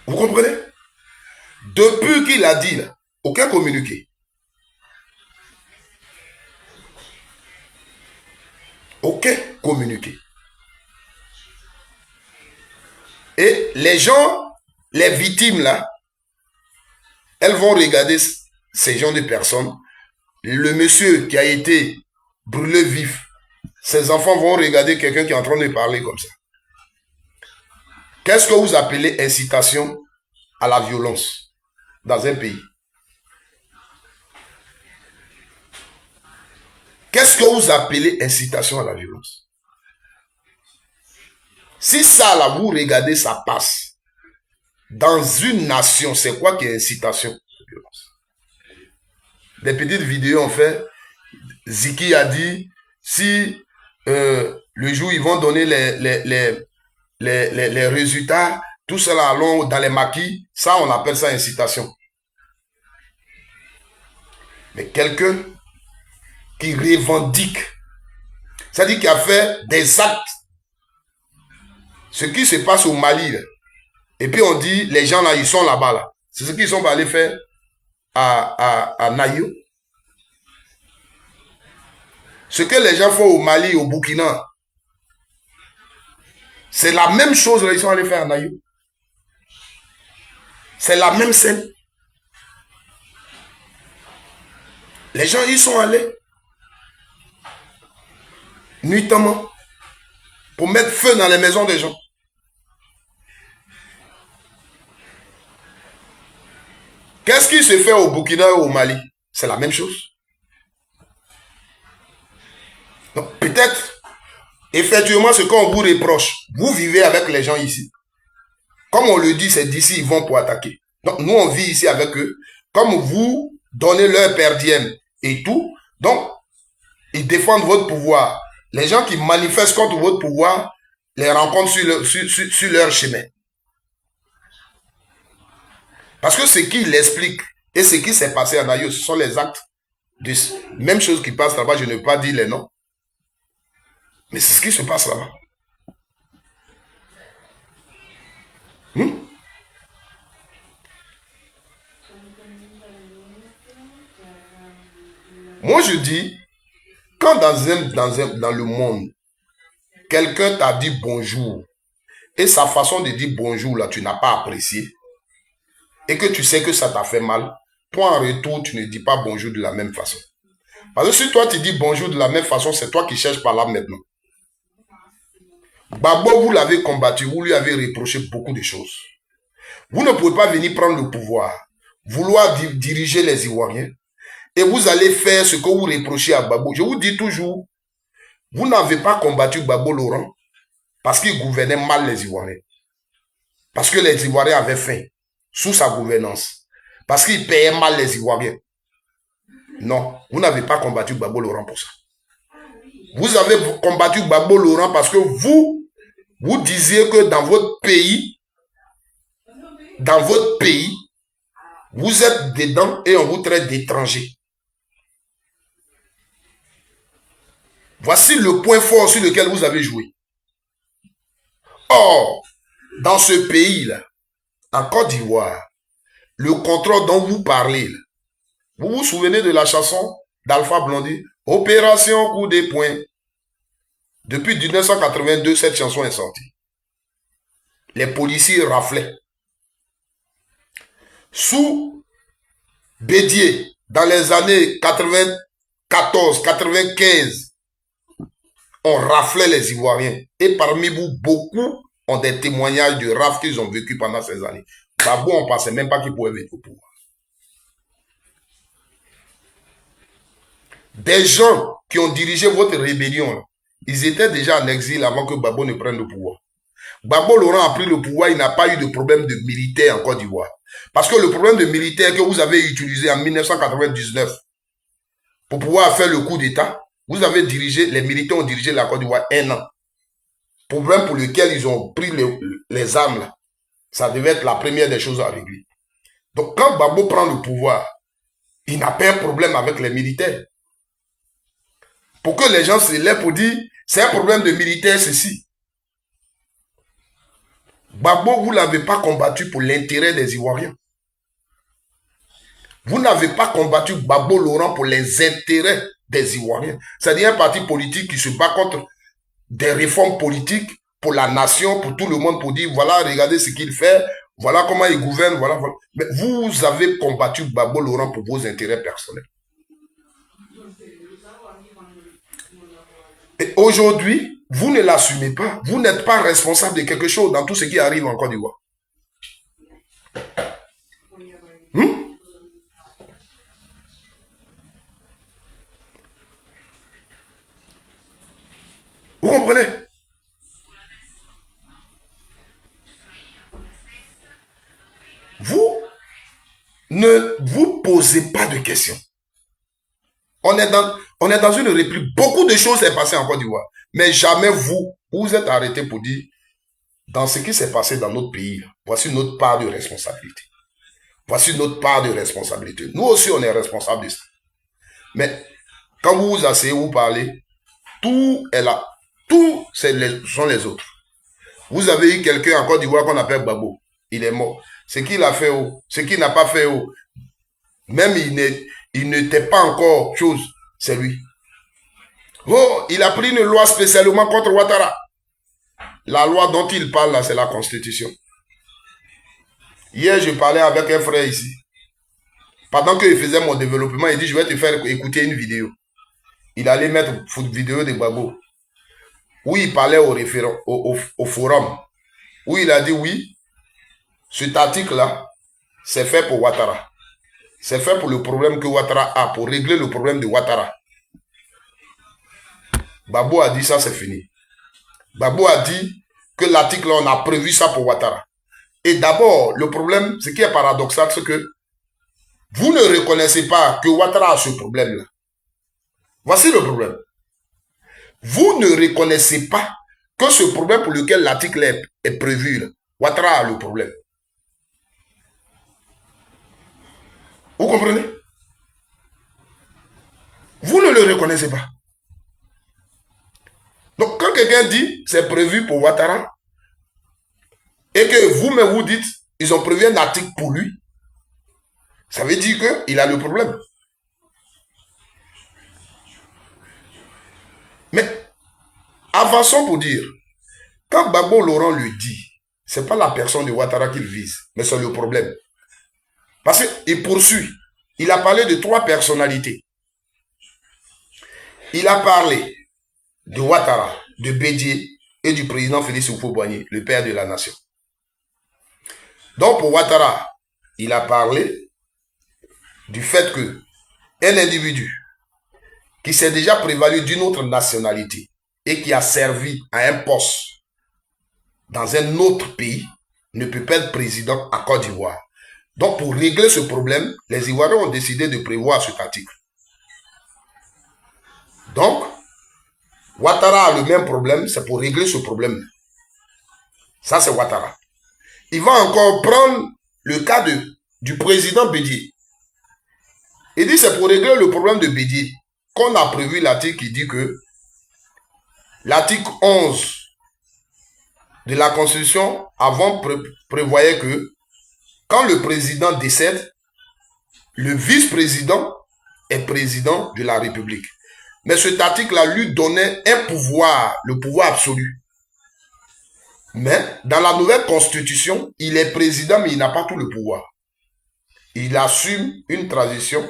S1: Vous comprenez? Depuis qu'il a dit, là, aucun communiqué. Aucun communiqué. Et les gens, les victimes là, elles vont regarder ces gens de personnes. Le monsieur qui a été brûlé vif, ses enfants vont regarder quelqu'un qui est en train de parler comme ça. Qu'est-ce que vous appelez incitation à la violence dans un pays? Qu'est-ce que vous appelez incitation à la violence? Si ça, là, vous regardez, ça passe. Dans une nation, c'est quoi qui est incitation à la violence? Des petites vidéos ont fait. Ziki a dit, si le jour ils vont donner les résultats, tout cela allons dans les maquis, ça on appelle ça incitation. Mais quelqu'un qui revendique, c'est-à-dire qui a fait des actes, ce qui se passe au Mali, là, et puis on dit, les gens là, ils sont là-bas, là. C'est ce qu'ils sont allés faire à Nayo. Ce que les gens font au Mali, au Burkina, c'est la même chose qu'ils sont allés faire à Nayo. C'est la même scène. Les gens, ils sont allés nuitamment pour mettre feu dans les maisons des gens. Qu'est-ce qui se fait au Burkina et au Mali? C'est la même chose. Donc peut-être, effectivement, ce qu'on vous reproche, vous vivez avec les gens ici. Comme on le dit, c'est d'ici, ils vont pour attaquer. Donc nous, on vit ici avec eux. Comme vous donnez leur per diem et tout, donc ils défendent votre pouvoir. Les gens qui manifestent contre votre pouvoir les rencontrent sur leur chemin. Parce que ce qu'il explique et ce qui s'est passé à Nayo, ce sont les actes de même chose qui passe là-bas. Je ne vais pas dire les noms. Mais c'est ce qui se passe là-bas. Moi, je dis, quand dans le monde, quelqu'un t'a dit bonjour, et sa façon de dire bonjour, là, tu n'as pas apprécié, et que tu sais que ça t'a fait mal, toi, en retour, tu ne dis pas bonjour de la même façon. Parce que si toi, tu dis bonjour de la même façon, c'est toi qui cherches par là maintenant. Gbagbo, vous l'avez combattu, vous lui avez reproché beaucoup de choses. Vous ne pouvez pas venir prendre le pouvoir. vouloir diriger les Ivoiriens et vous allez faire ce que vous reprochez à Gbagbo. Je vous dis toujours, vous n'avez pas combattu Gbagbo Laurent parce qu'il gouvernait mal les Ivoiriens. Parce que les Ivoiriens avaient faim sous sa gouvernance. Parce qu'il payait mal les Ivoiriens. Non, vous n'avez pas combattu Gbagbo Laurent pour ça. Vous avez combattu Gbagbo Laurent parce que vous disiez que dans votre pays, vous êtes dedans et on vous traite d'étrangers. Voici le point fort sur lequel vous avez joué. Or, dans ce pays-là, en Côte d'Ivoire, le contrôle dont vous parlez, là, vous vous souvenez de la chanson d'Alpha Blondy, Opération coup des poings. Depuis 1982, cette chanson est sortie. Les policiers raflaient. Sous Bédier, dans les années 94, 95, on raflait les Ivoiriens. Et parmi vous, beaucoup ont des témoignages de rafles qu'ils ont vécu pendant ces années. Gbagbo, on ne pensait même pas qu'il pouvait venir au pouvoir. Des gens qui ont dirigé votre rébellion, là, ils étaient déjà en exil avant que Gbagbo ne prenne le pouvoir. Gbagbo Laurent a pris le pouvoir, il n'a pas eu de problème de militaire en Côte d'Ivoire. Parce que le problème de militaire que vous avez utilisé en 1999 pour pouvoir faire le coup d'État, vous avez dirigé, les militaires ont dirigé la Côte d'Ivoire 1 an. Problème pour lequel ils ont pris les armes là. Ça devait être la première des choses à régler. Donc quand Gbagbo prend le pouvoir, il n'a pas un problème avec les militaires. Pour que les gens se lèvent pour dire, c'est un problème de militaire ceci. Gbagbo, vous ne l'avez pas combattu pour l'intérêt des Ivoiriens. Vous n'avez pas combattu Gbagbo Laurent pour les intérêts des Ivoiriens. C'est-à-dire un parti politique qui se bat contre des réformes politiques pour la nation, pour tout le monde, pour dire, voilà, regardez ce qu'il fait, voilà comment il gouverne, voilà, voilà. Mais vous avez combattu Gbagbo Laurent pour vos intérêts personnels. Et aujourd'hui, vous ne l'assumez pas. Vous n'êtes pas responsable de quelque chose dans tout ce qui arrive en Côte d'Ivoire. Vous comprenez? Vous ne vous posez pas de questions. On est dans une république. Beaucoup de choses s'est passé en Côte d'Ivoire. Mais jamais vous êtes arrêté pour dire, dans ce qui s'est passé dans notre pays, voici notre part de responsabilité. Voici notre part de responsabilité. Nous aussi, on est responsable de ça. Mais quand vous vous asseyez, vous parlez, tout est là. Tout sont les autres. Vous avez eu quelqu'un en Côte d'Ivoire qu'on appelle Gbagbo. Il est mort. Ce qu'il a fait, ce qu'il n'a pas fait, même il n'était pas encore chose, c'est lui. Oh, il a pris une loi spécialement contre Ouattara. La loi dont il parle là, c'est la Constitution. Hier, je parlais avec un frère ici. Pendant qu'il faisait mon développement, il dit, je vais te faire écouter une vidéo. Il allait mettre une vidéo de Gbagbo. Où il parlait au forum. Où il a dit, oui, cet article-là, c'est fait pour Ouattara. C'est fait pour le problème que Ouattara a, pour régler le problème de Ouattara. Gbagbo a dit ça, c'est fini. Gbagbo a dit que l'article, on a prévu ça pour Ouattara. Et d'abord, le problème, ce qui est paradoxal, c'est que vous ne reconnaissez pas que Ouattara a ce problème-là. Voici le problème. Vous ne reconnaissez pas que ce problème pour lequel l'article est prévu, là, Ouattara a le problème. Vous comprenez? Vous ne le reconnaissez pas. Donc, quand quelqu'un dit c'est prévu pour Ouattara, et que vous-même vous dites ils ont prévu un article pour lui, ça veut dire qu'il a le problème. Mais, avançons pour dire, quand Gbagbo Laurent lui dit, ce n'est pas la personne de Ouattara qu'il vise, mais c'est le problème. Parce qu'il poursuit. Il a parlé de 3 personnalités. Il a parlé de Ouattara, de Bédier et du président Félix Houphouët-Boigny, le père de la nation. Donc pour Ouattara, il a parlé du fait que un individu qui s'est déjà prévalu d'une autre nationalité et qui a servi à un poste dans un autre pays ne peut pas être président à Côte d'Ivoire. Donc, pour régler ce problème, les Ivoiriens ont décidé de prévoir cet article. Donc, Ouattara a le même problème, c'est pour régler ce problème. Ça, c'est Ouattara. Il va encore prendre le cas du président Bédié. Il dit c'est pour régler le problème de Bédié qu'on a prévu l'article qui dit que l'article 11 de la Constitution avant prévoyait que quand le président décède, le vice-président est président de la République. Mais cet article-là lui donnait un pouvoir, le pouvoir absolu. Mais dans la nouvelle constitution, il est président, mais il n'a pas tout le pouvoir. Il assume une transition,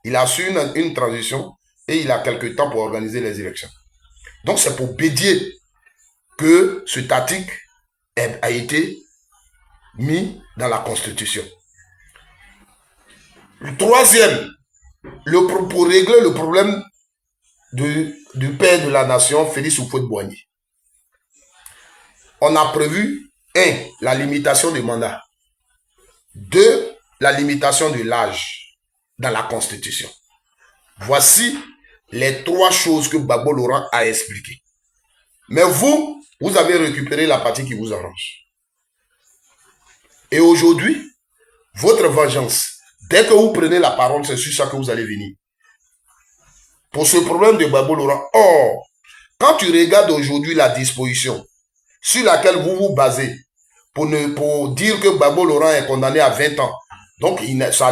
S1: une transition et il a quelques temps pour organiser les élections. Donc c'est pour Bédié que cet article a été mis dans la constitution. Le troisième, pour régler le problème du père de la nation, Félix Houphouët-Boigny. On a prévu, 1, la limitation du mandat. 2, la limitation de l'âge dans la Constitution. Voici les 3 choses que Gbagbo Laurent a expliquées. Mais vous avez récupéré la partie qui vous arrange. Et aujourd'hui, votre vengeance, dès que vous prenez la parole, c'est sur ça que vous allez venir. Pour ce problème de Gbagbo Laurent, or, quand tu regardes aujourd'hui la disposition sur laquelle vous vous basez pour dire que Gbagbo Laurent est condamné à 20 ans, donc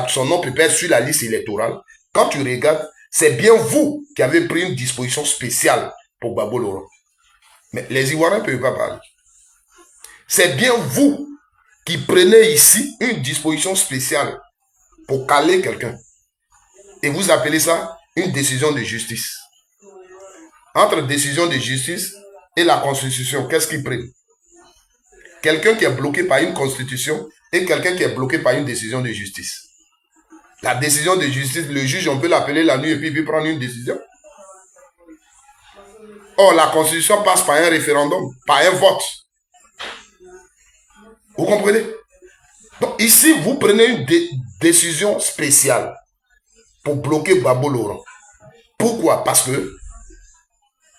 S1: son nom peut pas être sur la liste électorale, quand tu regardes, c'est bien vous qui avez pris une disposition spéciale pour Gbagbo Laurent. Mais les Ivoiriens ne peuvent pas parler. C'est bien vous qui prenez ici une disposition spéciale pour caler quelqu'un. Et vous appelez ça une décision de justice. Entre décision de justice et la Constitution, qu'est-ce qu'ils prennent? Quelqu'un qui est bloqué par une Constitution et quelqu'un qui est bloqué par une décision de justice. La décision de justice, le juge, on peut l'appeler la nuit et puis prendre une décision. Or, la Constitution passe par un référendum, par un vote. Vous comprenez? Donc ici, vous prenez une décision spéciale pour bloquer Gbagbo Laurent. Pourquoi? Parce que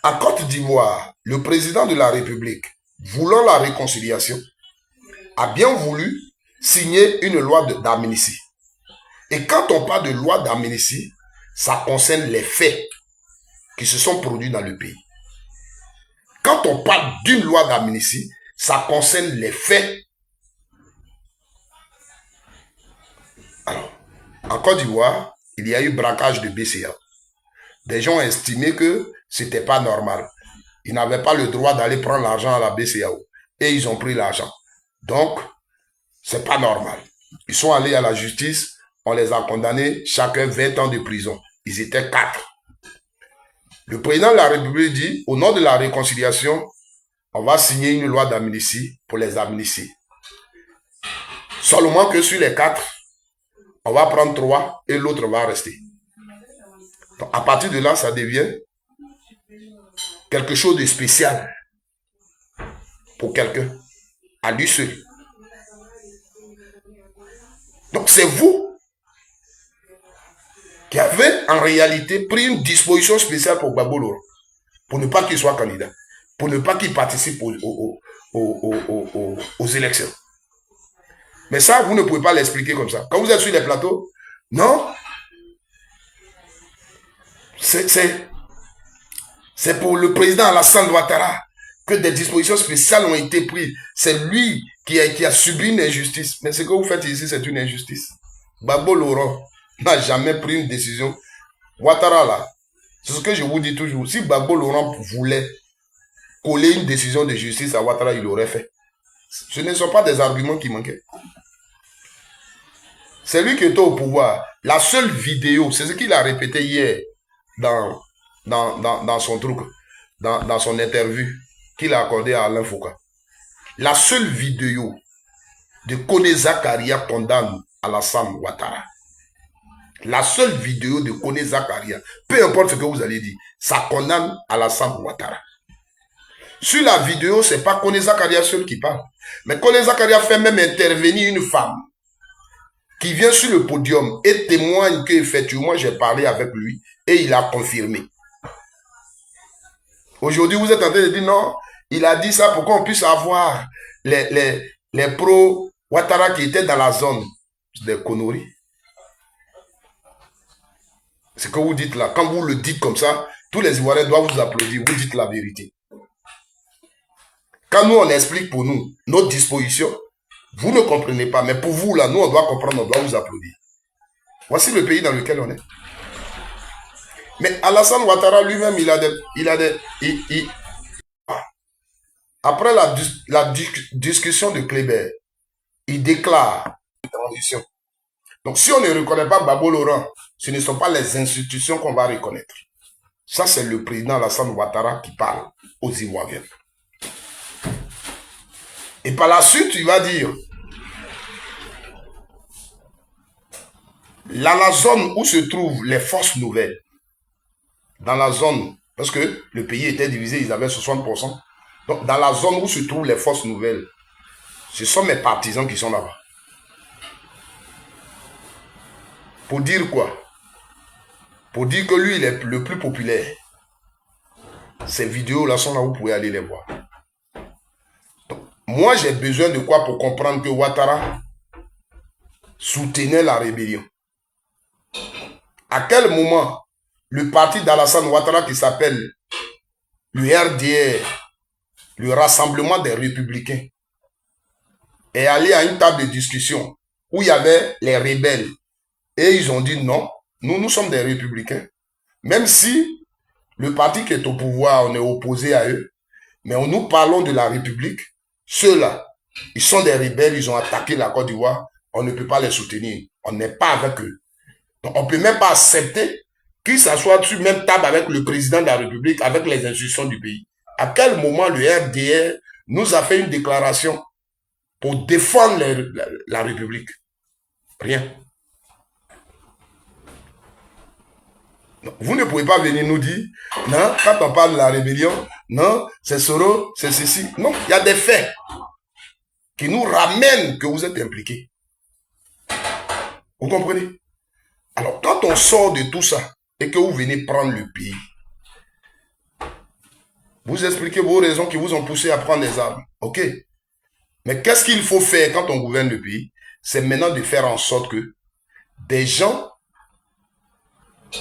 S1: à Côte d'Ivoire, le président de la République, voulant la réconciliation, a bien voulu signer une loi d'amnistie. Et quand on parle de loi d'amnistie, ça concerne les faits qui se sont produits dans le pays. Quand on parle d'une loi d'amnistie, ça concerne les faits. Alors, en Côte d'Ivoire, il y a eu braquage de BCA. Des gens ont estimé que ce n'était pas normal. Ils n'avaient pas le droit d'aller prendre l'argent à la BCAO. Et ils ont pris l'argent. Donc, c'est pas normal. Ils sont allés à la justice, on les a condamnés, chacun 20 ans de prison. Ils étaient 4. Le président de la République dit, au nom de la réconciliation, on va signer une loi d'amnistie pour les amnistier. Seulement que sur les 4, on va prendre 3 et l'autre va rester. Donc, à partir de là, ça devient quelque chose de spécial pour quelqu'un, à lui seul. Donc, c'est vous qui avez en réalité pris une disposition spéciale pour Gbagbo Laurent, pour ne pas qu'il soit candidat, pour ne pas qu'il participe aux élections. Mais ça, vous ne pouvez pas l'expliquer comme ça. Quand vous êtes sur les plateaux, non, c'est pour le président Alassane Ouattara que des dispositions spéciales ont été prises. C'est lui qui a subi une injustice. Mais ce que vous faites ici, c'est une injustice. Gbagbo Laurent n'a jamais pris une décision. Ouattara, là, c'est ce que je vous dis toujours. Si Gbagbo Laurent voulait coller une décision de justice à Ouattara, il l'aurait fait. Ce ne sont pas des arguments qui manquaient. C'est lui qui était au pouvoir. La seule vidéo, c'est ce qu'il a répété hier dans son truc, dans son interview qu'il a accordé à Alain Foucault. La seule vidéo de Kone Zakaria condamne Alassane Ouattara. La seule vidéo de Kone Zakaria, peu importe ce que vous allez dire, ça condamne Alassane Ouattara. Sur la vidéo, ce n'est pas Kone Zakaria seul qui parle. Mais Kone Zakaria fait même intervenir une femme qui vient sur le podium et témoigne qu'effectivement j'ai parlé avec lui et il a confirmé. Aujourd'hui, vous êtes en train de dire non, il a dit ça pour qu'on puisse avoir les pro-Ouattara qui étaient dans la zone. Des conneries. Ce que vous dites là, quand vous le dites comme ça, tous les Ivoiriens doivent vous applaudir, vous dites la vérité. Quand nous on explique pour nous notre disposition, vous ne comprenez pas, mais pour vous là, nous on doit comprendre, on doit vous applaudir. Voici le pays dans lequel on est. Mais Alassane Ouattara lui-même, après la discussion de Kléber, il déclare une transition. Donc si on ne reconnaît pas Babo Laurent, ce ne sont pas les institutions qu'on va reconnaître. Ça, c'est le président Alassane Ouattara qui parle aux Ivoiriens. Et par la suite, il va dire, dans la zone où se trouvent les forces nouvelles, dans la zone, parce que le pays était divisé, ils avaient 60%. Donc, dans la zone où se trouvent les forces nouvelles, ce sont mes partisans qui sont là-bas. Pour dire quoi? Pour dire que lui, il est le plus populaire. Ces vidéos-là sont là, vous pouvez aller les voir. Donc, moi, j'ai besoin de quoi pour comprendre que Ouattara soutenait la rébellion? À quel moment le parti d'Alassane Ouattara qui s'appelle le RDR, le Rassemblement des Républicains, est allé à une table de discussion où il y avait les rebelles. Et ils ont dit non, nous sommes des républicains. Même si le parti qui est au pouvoir, on est opposé à eux, mais nous parlons de la République. Ceux-là, ils sont des rebelles, ils ont attaqué la Côte d'Ivoire, on ne peut pas les soutenir. On n'est pas avec eux. Donc on ne peut même pas accepter qu'ils s'assoient sur même table avec le président de la République, avec les institutions du pays. À quel moment le RDR nous a fait une déclaration pour défendre la République? Rien. Vous ne pouvez pas venir nous dire, non, quand on parle de la rébellion, non, c'est Soro, c'est ceci. Non, il y a des faits qui nous ramènent que vous êtes impliqués. Vous comprenez? Alors, quand on sort de tout ça et que vous venez prendre le pays, vous expliquez vos raisons qui vous ont poussé à prendre des armes. Ok. Mais qu'est-ce qu'il faut faire quand on gouverne le pays? C'est maintenant de faire en sorte que des gens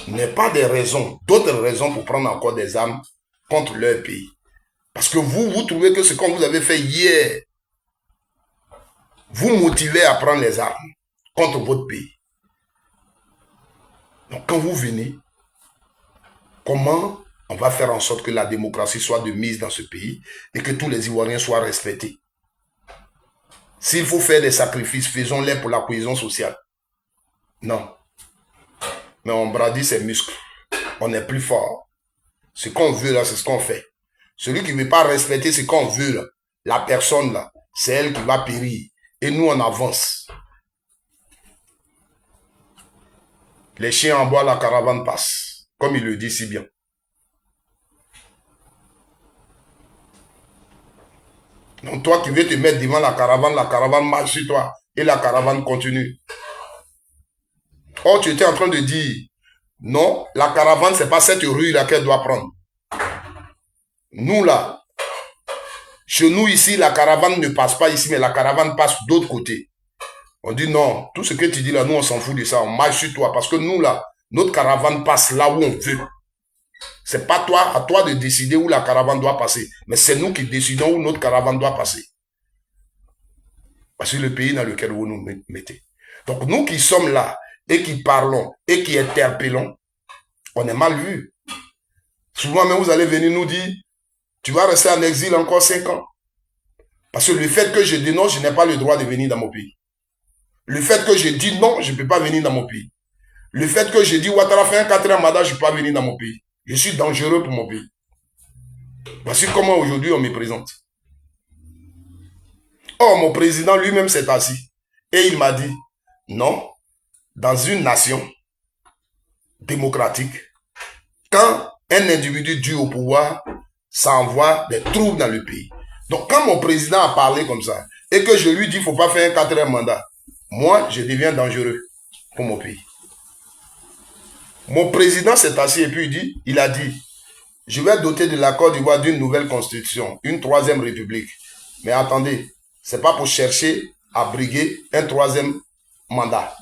S1: n'aient pas des raisons, d'autres raisons pour prendre encore des armes contre leur pays. Parce que vous trouvez que ce qu'on vous avez fait hier vous motivez à prendre les armes contre votre pays. Donc quand vous venez, comment on va faire en sorte que la démocratie soit de mise dans ce pays et que tous les Ivoiriens soient respectés? S'il faut faire des sacrifices, faisons-les pour la cohésion sociale. Non. Mais on bradit ses muscles. On est plus fort. Ce qu'on veut là, c'est ce qu'on fait. Celui qui ne veut pas respecter ce qu'on veut là, la personne là, c'est elle qui va périr. Et nous, on avance. Les chiens en bois, la caravane passe. Comme il le dit si bien. Donc toi qui veux te mettre devant la caravane marche sur toi. Et la caravane continue. Or, tu étais en train de dire, non, la caravane, ce n'est pas cette rue là qu'elle doit prendre. Nous là, chez nous ici, la caravane ne passe pas ici, mais la caravane passe d'autre côté. On dit non, tout ce que tu dis là, nous on s'en fout de ça, on marche sur toi. Parce que nous là, notre caravane passe là où on veut. C'est pas toi, à toi de décider où la caravane doit passer. Mais c'est nous qui décidons où notre caravane doit passer. Parce que le pays dans lequel vous nous mettez. Donc nous qui sommes là, et qui parlons, et qui interpellons, on est mal vus. Souvent même vous allez venir nous dire, tu vas rester en exil encore 5 ans. Parce que le fait que je dénonce, je n'ai pas le droit de venir dans mon pays. Le fait que je dis non, je ne peux pas venir dans mon pays. Le fait que je dis Ouattara fait un 4e mandat, je ne peux pas venir dans mon pays. Je suis dangereux pour mon pays. Voici comment aujourd'hui on me présente. Or, mon président lui-même s'est assis. Et il m'a dit, non, dans une nation, démocratique, quand un individu dû au pouvoir, ça envoie des troubles dans le pays. Donc, quand mon président a parlé comme ça, et que je lui dis, il ne faut pas faire un 4e mandat, moi, je deviens dangereux pour mon pays. Mon président s'est assis et puis il a dit, je vais doter de la Côte d'Ivoire d'une nouvelle constitution, une 3e république. Mais attendez, ce n'est pas pour chercher à briguer un 3e mandat.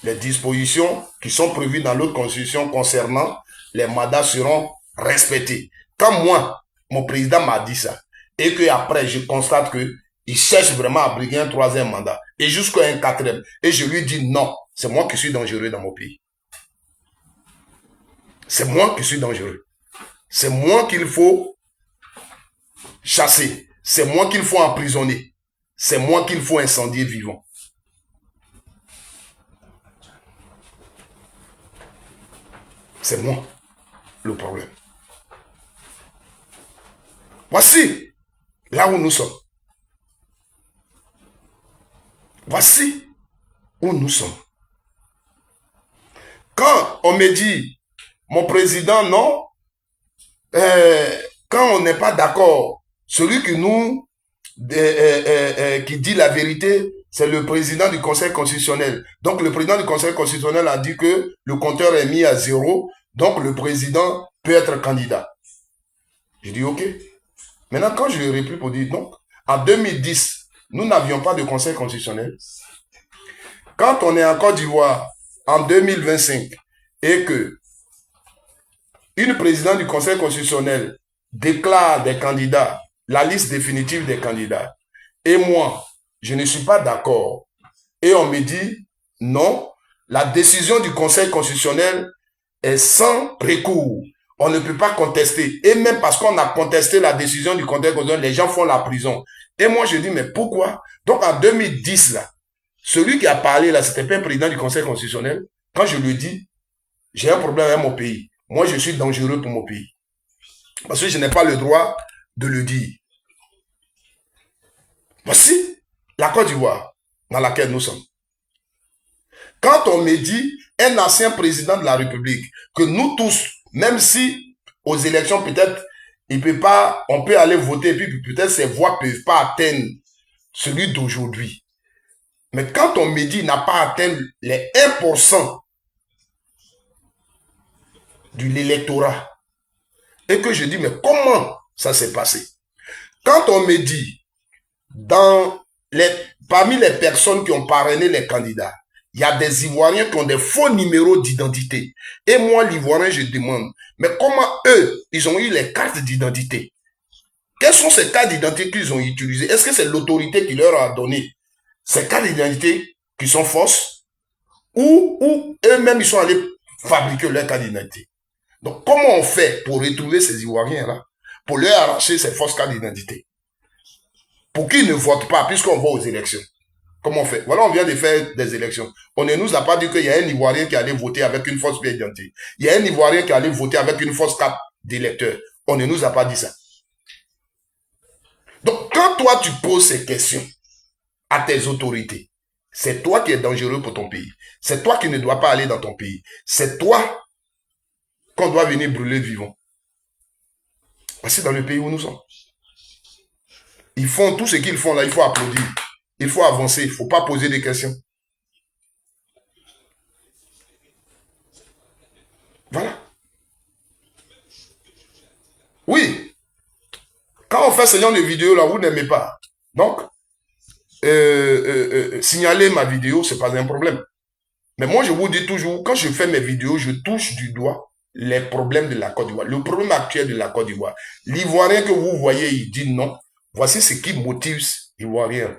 S1: Les dispositions qui sont prévues dans l'autre constitution concernant les mandats seront respectées. Quand moi, mon président m'a dit ça, et qu'après je constate qu'il cherche vraiment à briguer un 3e mandat, et jusqu'à un 4e, et je lui dis non, c'est moi qui suis dangereux dans mon pays. C'est moi qui suis dangereux. C'est moi qu'il faut chasser. C'est moi qu'il faut emprisonner. C'est moi qu'il faut incendier vivant. C'est moi le problème. Voici là où nous sommes. Voici où nous sommes. Quand on me dit, mon président, non, quand on n'est pas d'accord, celui qui nous qui dit la vérité, c'est le président du Conseil constitutionnel. Donc le président du Conseil constitutionnel a dit que le compteur est mis à 0, donc le président peut être candidat. Je dis ok. Maintenant, quand je lui ai repris pour dire, donc, en 2010, nous n'avions pas de Conseil constitutionnel. Quand on est en Côte d'Ivoire en 2025 et que une présidente du Conseil constitutionnel déclare des candidats, la liste définitive des candidats, et moi, je ne suis pas d'accord, et on me dit, non, la décision du Conseil constitutionnel est sans recours. On ne peut pas contester. Et même parce qu'on a contesté la décision du Conseil constitutionnel, les gens font la prison. Et moi, je dis, mais pourquoi? Donc, en 2010, là, celui qui a parlé, là, c'était pas un président du Conseil constitutionnel. Quand je lui dis, j'ai un problème avec mon pays. Moi, je suis dangereux pour mon pays. Parce que je n'ai pas le droit de le dire. Voici la Côte d'Ivoire dans laquelle nous sommes. Quand on me dit, un ancien président de la République, que nous tous, même si aux élections, peut-être, on peut aller voter, et puis peut-être ces voix ne peuvent pas atteindre celui d'aujourd'hui. Mais quand on me dit, il n'a pas atteint les 1% de l'électorat, et que je dis, mais comment ça s'est passé? Quand on me dit, parmi les personnes qui ont parrainé les candidats, il y a des Ivoiriens qui ont des faux numéros d'identité. Et moi, l'Ivoirien, je demande, mais comment eux, ils ont eu les cartes d'identité? Quelles sont ces cartes d'identité qu'ils ont utilisées? Est-ce que c'est l'autorité qui leur a donné ces cartes d'identité qui sont fausses? Ou eux-mêmes, ils sont allés fabriquer leurs cartes d'identité? Donc, comment on fait pour retrouver ces Ivoiriens-là, pour leur arracher ces fausses cartes d'identité? Pour qu'ils ne votent pas, puisqu'on va aux élections. Comment on fait? Voilà, on vient de faire des élections. On ne nous a pas dit qu'il y a un Ivoirien qui allait voter avec une fausse pièce d'identité. Il y a un Ivoirien qui allait voter avec une fausse carte d'électeur. On ne nous a pas dit ça. Donc, quand toi, tu poses ces questions à tes autorités, c'est toi qui es dangereux pour ton pays. C'est toi qui ne dois pas aller dans ton pays. C'est toi qu'on doit venir brûler vivant. Parce que dans le pays où nous sommes. Ils font tout ce qu'ils font là, il faut applaudir. Il faut avancer, il ne faut pas poser des questions. Voilà. Oui. Quand on fait ce genre de vidéo là, vous n'aimez pas. Donc, signaler ma vidéo, ce n'est pas un problème. Mais moi, je vous dis toujours, quand je fais mes vidéos, je touche du doigt les problèmes de la Côte d'Ivoire. Le problème actuel de la Côte d'Ivoire. L'Ivoirien que vous voyez, il dit non. Voici ce qui motive l'Ivoirien.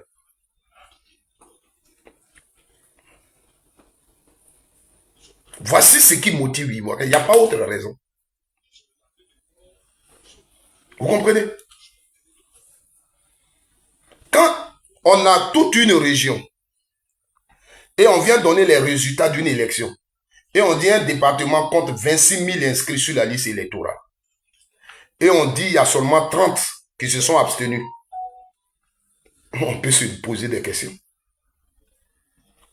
S1: Voici ce qui motive l'Ivoirien. Il n'y a pas autre raison. Vous comprenez? Quand on a toute une région et on vient donner les résultats d'une élection et on dit un département compte 26 000 inscrits sur la liste électorale et on dit il y a seulement 30 qui se sont abstenus, on peut se poser des questions.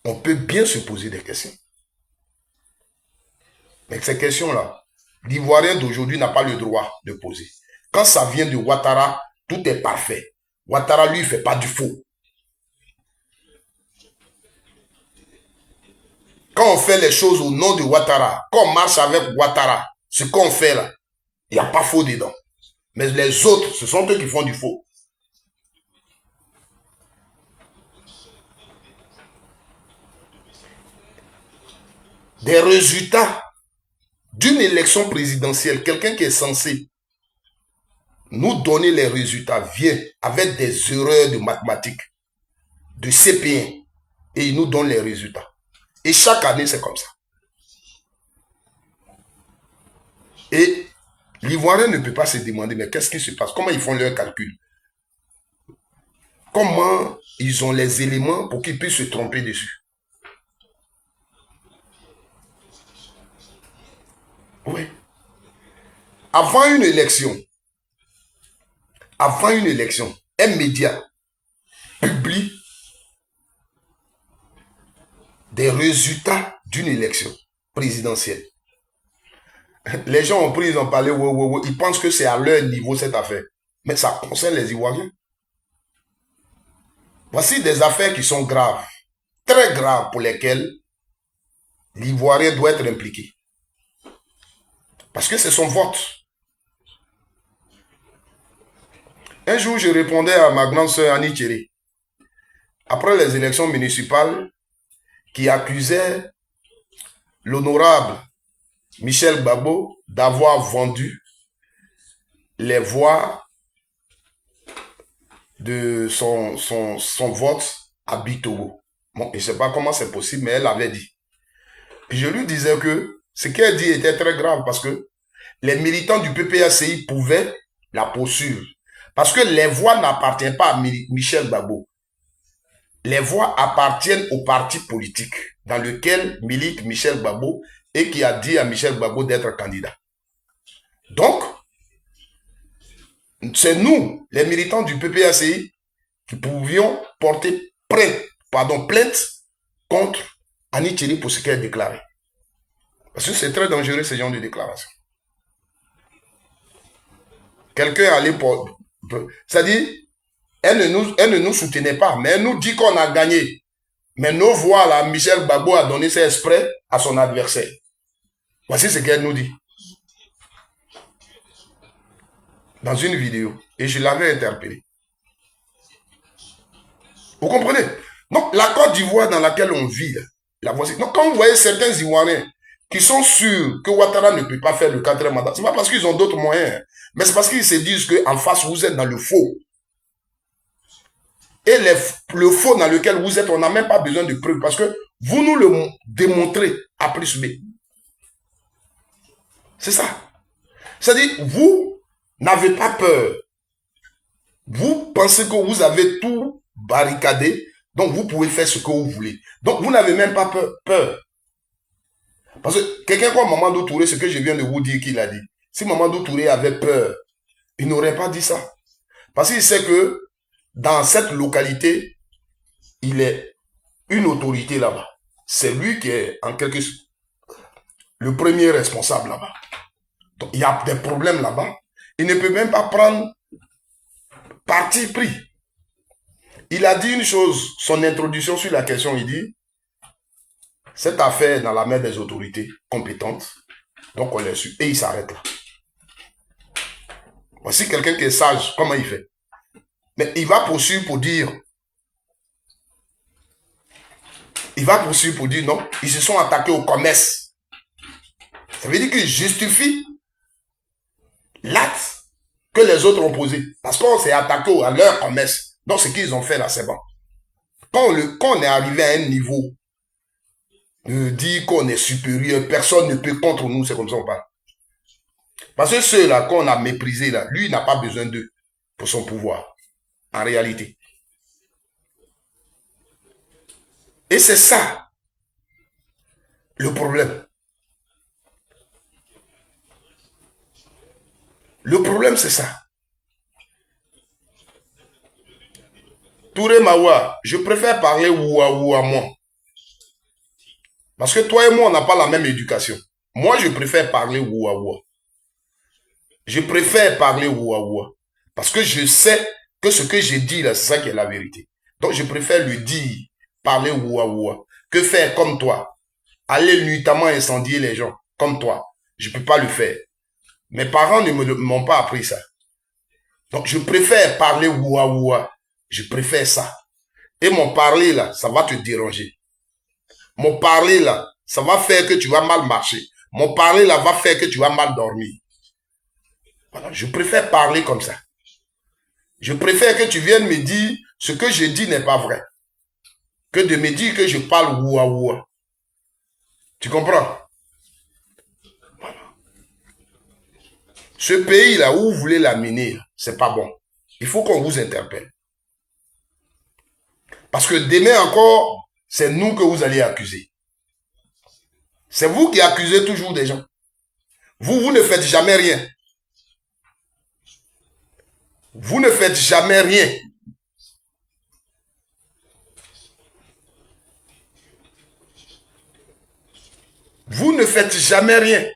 S1: On peut bien se poser des questions. Mais ces questions-là, l'Ivoirien d'aujourd'hui n'a pas le droit de poser. Quand ça vient de Ouattara, tout est parfait. Ouattara, lui, ne fait pas du faux. Quand on fait les choses au nom de Ouattara, quand on marche avec Ouattara, ce qu'on fait là, il n'y a pas faux dedans. Mais les autres, ce sont eux qui font du faux. Des résultats d'une élection présidentielle, quelqu'un qui est censé nous donner les résultats vient avec des erreurs de mathématiques, de CP1, et il nous donne les résultats. Et chaque année, c'est comme ça. Et l'Ivoirien ne peut pas se demander, mais qu'est-ce qui se passe? Comment ils font leurs calculs? Comment ils ont les éléments pour qu'ils puissent se tromper dessus? Oui. Avant une élection, un média publie des résultats d'une élection présidentielle. Les gens ont pris, ils ont parlé, ils pensent que c'est à leur niveau cette affaire. Mais ça concerne les Ivoiriens. Voici des affaires qui sont graves, très graves, pour lesquelles l'Ivoirien doit être impliqué. Parce que c'est son vote. Un jour, je répondais à ma grande sœur Annie Thierry, après les élections municipales, qui accusait l'honorable Michel Gbagbo d'avoir vendu les voix de son vote à Bitogo. Bon, je ne sais pas comment c'est possible, mais elle avait dit. Et je lui disais que ce qu'elle dit était très grave parce que les militants du PPACI pouvaient la poursuivre. Parce que les voix n'appartiennent pas à Michel Gbagbo. Les voix appartiennent au parti politique dans lequel milite Michel Gbagbo et qui a dit à Michel Gbagbo d'être candidat. Donc, c'est nous, les militants du PPACI, qui pouvions porter plainte contre Annie Thierry pour ce qu'elle a déclaré. Parce que c'est très dangereux ce genre de déclaration. Quelqu'un allait pour... C'est-à-dire, elle ne nous soutenait pas, mais elle nous dit qu'on a gagné. Mais nos voix, là, Michel Gbagbo a donné ses exprès à son adversaire. Voici ce qu'elle nous dit. Dans une vidéo. Et je l'avais interpellé. Vous comprenez? Donc, la Côte d'Ivoire dans laquelle on vit, la voici. Donc, quand vous voyez certains Ivoiriens qui sont sûrs que Ouattara ne peut pas faire le 4e mandat, ce n'est pas parce qu'ils ont d'autres moyens, mais c'est parce qu'ils se disent qu'en face, vous êtes dans le faux. Et le faux dans lequel vous êtes, on n'a même pas besoin de preuves parce que vous nous le démontrez A plus B. C'est ça. C'est-à-dire, vous n'avez pas peur. Vous pensez que vous avez tout barricadé, donc vous pouvez faire ce que vous voulez. Donc, vous n'avez même pas peur. Parce que quelqu'un comme Mamadou Touré, ce que je viens de vous dire qu'il a dit, si Mamadou Touré avait peur, il n'aurait pas dit ça. Parce qu'il sait que dans cette localité, il est une autorité là-bas. C'est lui qui est en quelque sorte le premier responsable là-bas. Donc, il y a des problèmes là-bas. Il ne peut même pas prendre parti pris. Il a dit une chose, son introduction sur la question, il dit, cette affaire est dans la main des autorités compétentes, donc on l'a su, et il s'arrête là. Voici quelqu'un qui est sage, comment il fait? Mais il va poursuivre pour dire, non, ils se sont attaqués au commerce. Ça veut dire qu'il justifie l'acte que les autres ont posé. Parce qu'on s'est attaqué à leur commerce. Donc ce qu'ils ont fait là, c'est bon. Quand on est arrivé à un niveau de dire qu'on est supérieur, personne ne peut contre nous, c'est comme ça on parle. Parce que ceux-là qu'on a méprisés là, lui, il n'a pas besoin d'eux pour son pouvoir. En réalité. Et c'est ça le problème. Le problème, c'est ça. Touré Mawa, je préfère parler ouah à moi. Parce que toi et moi, on n'a pas la même éducation. Moi, je préfère parler ouaoua. Je préfère parler ouaoua. Parce que je sais que ce que j'ai dit là, c'est ça qui est la vérité. Donc, je préfère lui dire, parler ouaoua, que faire comme toi. Aller nuitamment incendier les gens, comme toi. Je ne peux pas le faire. Mes parents ne m'ont pas appris ça. Donc, je préfère parler ouaoua. Je préfère ça. Et mon parler là, ça va te déranger. Mon parler là, ça va faire que tu vas mal marcher. Mon parler là va faire que tu vas mal dormir. Voilà, je préfère parler comme ça. Je préfère que tu viennes me dire ce que je dis n'est pas vrai. Que de me dire que je parle ouaoua. Tu comprends? Voilà. Ce pays là où vous voulez l'amener, c'est pas bon. Il faut qu'on vous interpelle. Parce que demain encore, c'est nous que vous allez accuser. C'est vous qui accusez toujours des gens. Vous ne faites jamais rien. Vous ne faites jamais rien. Vous ne faites jamais rien.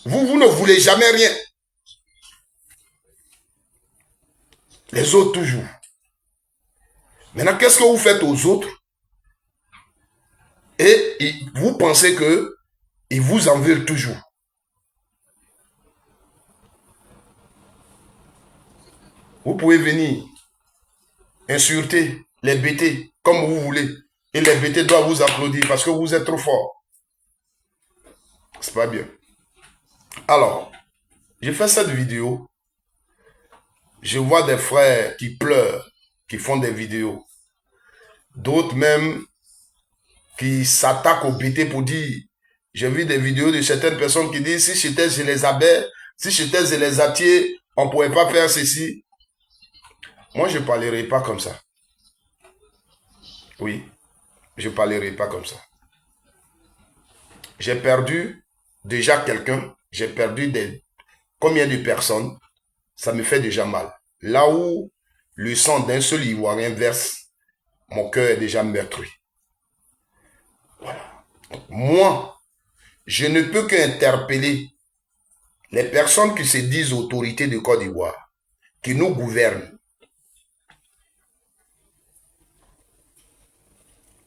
S1: Vous ne voulez jamais rien. Les autres toujours. Maintenant, qu'est-ce que vous faites aux autres? Et vous pensez que ils vous en veulent toujours. Vous pouvez venir insulter les bêtés comme vous voulez. Et les bêtés doivent vous applaudir parce que vous êtes trop fort. C'est pas bien. Alors, j'ai fait cette vidéo. Je vois des frères qui pleurent, qui font des vidéos. D'autres même qui s'attaquent aux bêtés pour dire, j'ai vu des vidéos de certaines personnes qui disent, si j'étais chez les abeilles, si j'étais chez les attiers, on ne pourrait pas faire ceci. Moi, je ne parlerai pas comme ça. Oui, je ne parlerai pas comme ça. J'ai perdu déjà quelqu'un, j'ai perdu combien de personnes, ça me fait déjà mal. Là où le sang d'un seul Ivoirien verse, mon cœur est déjà meurtri. Voilà. Moi, je ne peux qu'interpeller les personnes qui se disent autorités de Côte d'Ivoire, qui nous gouvernent.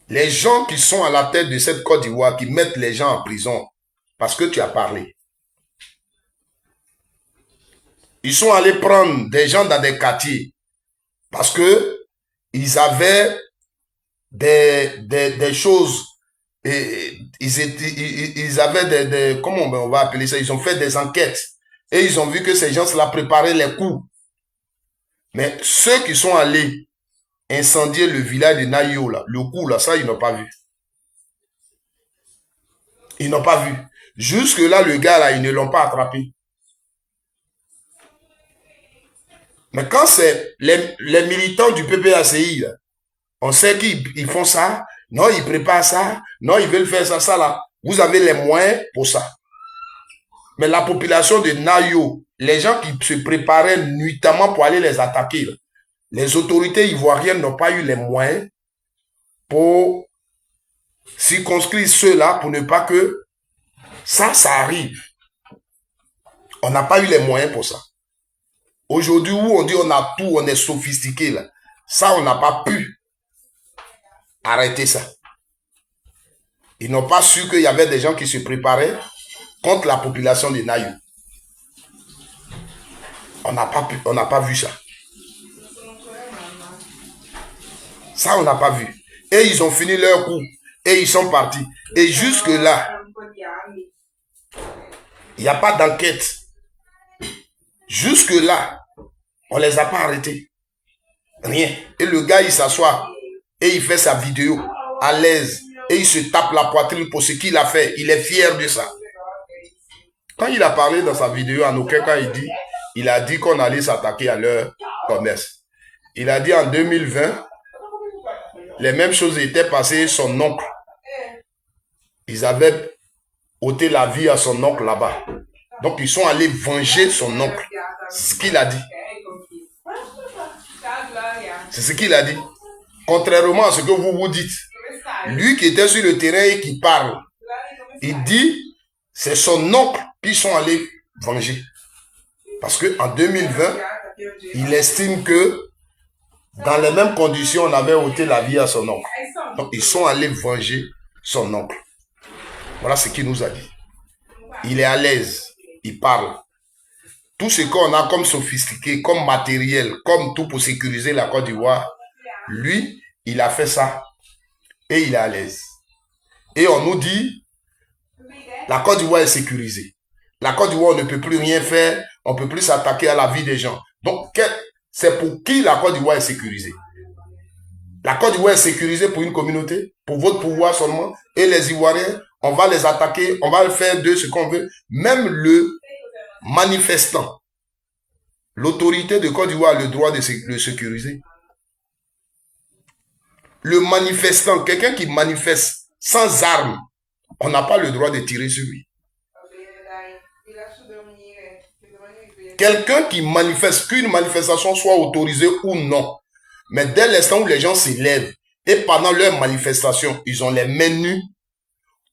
S1: Les gens qui sont à la tête de cette Côte d'Ivoire, qui mettent les gens en prison parce que tu as parlé. Ils sont allés prendre des gens dans des quartiers parce que ils avaient des choses, et ils avaient comment on va appeler ça, ils ont fait des enquêtes et ils ont vu que ces gens-là préparaient les coups. Mais ceux qui sont allés incendier le village de Nayo, là, le coup, là, ça, ils n'ont pas vu. Ils n'ont pas vu. Jusque-là, le gars, là, ils ne l'ont pas attrapé. Mais quand c'est les militants du PPACI, là, on sait qu'ils font ça, non, ils préparent ça, non, ils veulent faire ça, ça, là. Vous avez les moyens pour ça. Mais la population de Nayo, les gens qui se préparaient nuitamment pour aller les attaquer, là, les autorités ivoiriennes n'ont pas eu les moyens pour circonscrire ceux-là pour ne pas que ça arrive. On n'a pas eu les moyens pour ça. Aujourd'hui, où on dit on a tout, on est sophistiqué, là, ça, on n'a pas pu arrêter ça. Ils n'ont pas su qu'il y avait des gens qui se préparaient contre la population de Nayo. On n'a pas vu ça. Ça, on n'a pas vu. Et ils ont fini leur coup. Et ils sont partis. Et jusque-là, il n'y a pas d'enquête. Jusque-là, on ne les a pas arrêtés. Rien. Et le gars, il s'assoit. Et il fait sa vidéo à l'aise. Et il se tape la poitrine pour ce qu'il a fait. Il est fier de ça. Quand il a parlé dans sa vidéo, en aucun cas, il a dit qu'on allait s'attaquer à leur commerce. Il a dit en 2020, les mêmes choses étaient passées. Son oncle, ils avaient ôté la vie à son oncle là-bas. Donc, ils sont allés venger son oncle. C'est ce qu'il a dit. C'est ce qu'il a dit. Contrairement à ce que vous vous dites. Lui qui était sur le terrain et qui parle, il dit, c'est son oncle qui sont allés venger. Parce qu'en 2020, il estime que dans les mêmes conditions, on avait ôté la vie à son oncle. Donc, ils sont allés venger son oncle. Voilà ce qu'il nous a dit. Il est à l'aise, il parle. Tout ce qu'on a comme sophistiqué, comme matériel, comme tout pour sécuriser la Côte d'Ivoire, lui, il a fait ça et il est à l'aise. Et on nous dit, la Côte d'Ivoire est sécurisée. La Côte d'Ivoire, on ne peut plus rien faire, on ne peut plus s'attaquer à la vie des gens. Donc, c'est pour qui la Côte d'Ivoire est sécurisée? La Côte d'Ivoire est sécurisée pour une communauté, pour votre pouvoir seulement, et les Ivoiriens, on va les attaquer, on va faire de ce qu'on veut. Même le manifestant, l'autorité de Côte d'Ivoire a le droit de le sécuriser. Le manifestant, quelqu'un qui manifeste sans armes, on n'a pas le droit de tirer sur lui. Quelqu'un qui manifeste, qu'une manifestation soit autorisée ou non, mais dès l'instant où les gens s'élèvent et pendant leur manifestation, ils ont les mains nues,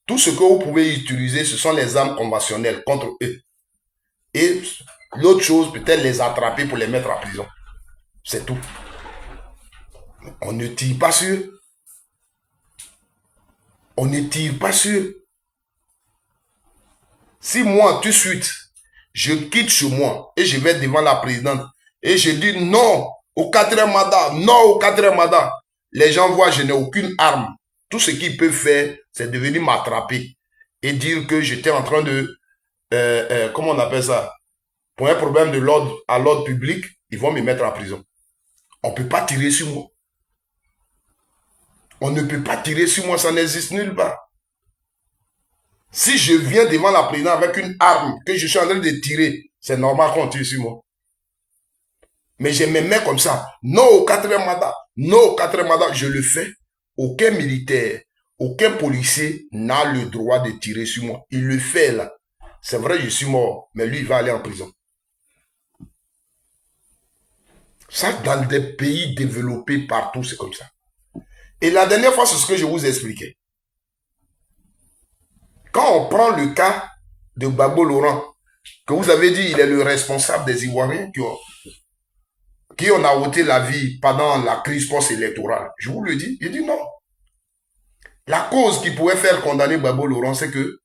S1: tout ce que vous pouvez utiliser, ce sont les armes conventionnelles contre eux. Et l'autre chose, peut-être les attraper pour les mettre en prison. C'est tout. On ne tire pas sur eux. On ne tire pas sur eux. Si moi, tout de suite, je quitte chez moi et je vais devant la présidente et je dis non au 4e mandat, non au 4e mandat, les gens voient que je n'ai aucune arme. Tout ce qu'ils peuvent faire, c'est de venir m'attraper et dire que j'étais en train de, comment on appelle ça, pour un problème de l'ordre à l'ordre public, ils vont me mettre en prison. On ne peut pas tirer sur moi. On ne peut pas tirer sur moi, ça n'existe nulle part. Si je viens devant la présidente avec une arme que je suis en train de tirer, c'est normal qu'on tire sur moi. Mais je me mets comme ça. Non au 4e mandat. Non au 4e mandat. Je le fais. Aucun militaire, aucun policier n'a le droit de tirer sur moi. Il le fait là. C'est vrai, je suis mort. Mais lui, il va aller en prison. Ça, dans des pays développés partout, c'est comme ça. Et la dernière fois, c'est ce que je vous expliquais. Quand on prend le cas de Gbagbo Laurent, que vous avez dit, il est le responsable des Ivoiriens qui ont ôté la vie pendant la crise post-électorale. Je vous le dis, il dit non. La cause qui pouvait faire condamner Gbagbo Laurent, c'est que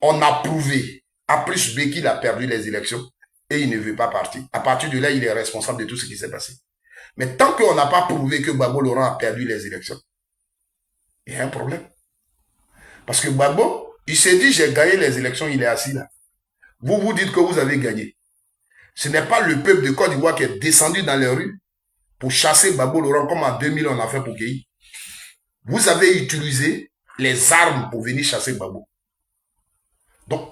S1: on a prouvé, A plus B, qu'il a perdu les élections et il ne veut pas partir. À partir de là, il est responsable de tout ce qui s'est passé. Mais tant qu'on n'a pas prouvé que Gbagbo Laurent a perdu les élections, il y a un problème. Parce que Gbagbo, il s'est dit, j'ai gagné les élections, il est assis là. Vous vous dites que vous avez gagné. Ce n'est pas le peuple de Côte d'Ivoire qui est descendu dans les rues pour chasser Gbagbo Laurent comme en 2000 on a fait pour Gueye. Vous avez utilisé les armes pour venir chasser Gbagbo. Donc,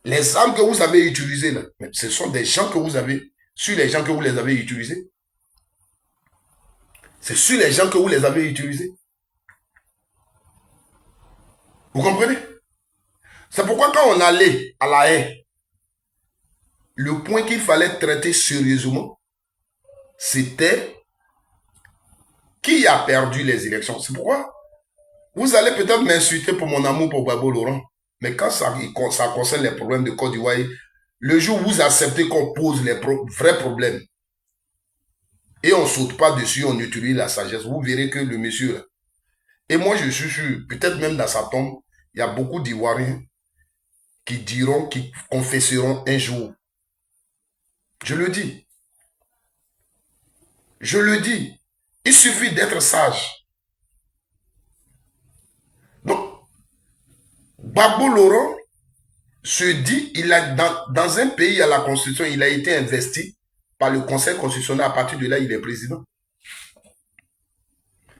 S1: les armes que vous avez utilisées là, ce sont des gens que vous avez, sur les gens que vous les avez utilisés. C'est sur les gens que vous les avez utilisés. Vous comprenez? C'est pourquoi quand on allait à la haie, le point qu'il fallait traiter sérieusement, c'était qui a perdu les élections. C'est pourquoi vous allez peut-être m'insulter pour mon amour pour Gbagbo Laurent, mais quand ça concerne les problèmes de Côte d'Ivoire, le jour où vous acceptez qu'on pose les vrais problèmes et on ne saute pas dessus, on utilise la sagesse, vous verrez que le monsieur là, et moi je suis sûr, peut-être même dans sa tombe, il y a beaucoup d'Ivoiriens qui diront, qui confesseront un jour. Je le dis. Je le dis. Il suffit d'être sage. Donc, Gbagbo Laurent se dit, il a, dans un pays à la Constitution, il a été investi par le Conseil constitutionnel. À partir de là, il est président.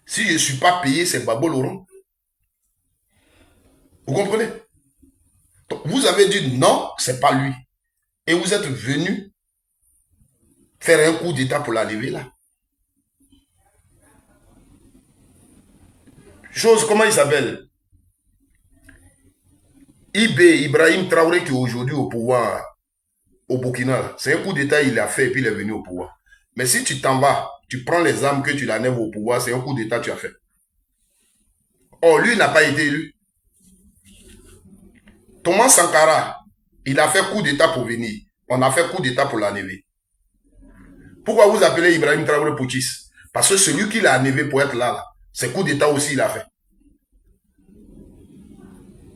S1: Si je ne suis pas payé, c'est Gbagbo Laurent. Vous comprenez? Donc, vous avez dit non, c'est pas lui. Et vous êtes venu faire un coup d'état pour la lever là. Chose, comment il s'appelle? Ibrahim Traoré qui est aujourd'hui au pouvoir au Burkina. C'est un coup d'état il a fait et puis il est venu au pouvoir. Mais si tu t'en vas, tu prends les armes que tu l'enlèves au pouvoir, c'est un coup d'état tu as fait. Or, lui n'a pas été élu. Thomas Sankara, il a fait coup d'État pour venir. On a fait coup d'État pour l'enlever. Pourquoi vous appelez Ibrahim Traoré putschiste? Parce que celui qui l'a enlevé pour être là, c'est coup d'État aussi il a fait.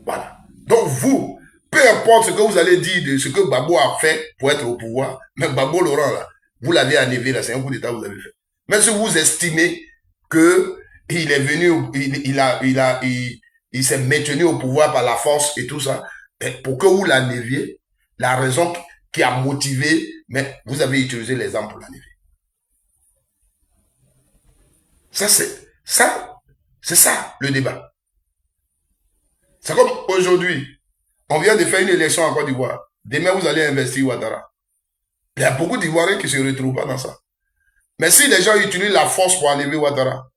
S1: Voilà. Donc vous, peu importe ce que vous allez dire de ce que Gbagbo a fait pour être au pouvoir, mais Gbagbo Laurent, là, vous l'avez enlevé, là, c'est un coup d'État que vous avez fait. Mais si vous estimez que il est venu, il s'est maintenu au pouvoir par la force et tout ça, pour que vous l'enleviez, la raison qui a motivé, mais vous avez utilisé les armes pour l'enlever. C'est ça le débat. C'est comme aujourd'hui, on vient de faire une élection en Côte d'Ivoire. Demain, vous allez investir Ouattara. Il y a beaucoup d'Ivoiriens qui ne se retrouvent pas dans ça. Mais si les gens utilisent la force pour enlever Ouattara,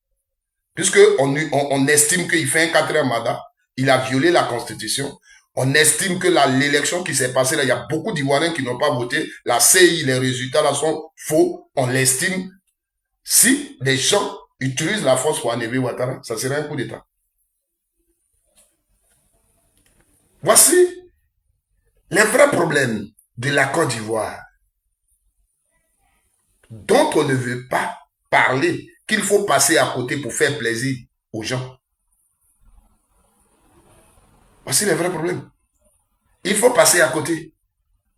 S1: puisqu'on estime qu'il fait un 4e mandat, il a violé la Constitution, on estime que l'élection qui s'est passée là, il y a beaucoup d'Ivoiriens qui n'ont pas voté, la CI, les résultats là sont faux, on l'estime. Si les gens utilisent la force pour enlever Ouattara, ça serait un coup d'État. Voici les vrais problèmes de la Côte d'Ivoire dont on ne veut pas parler, qu'il faut passer à côté pour faire plaisir aux gens. Voici les vrais problèmes. Il faut passer à côté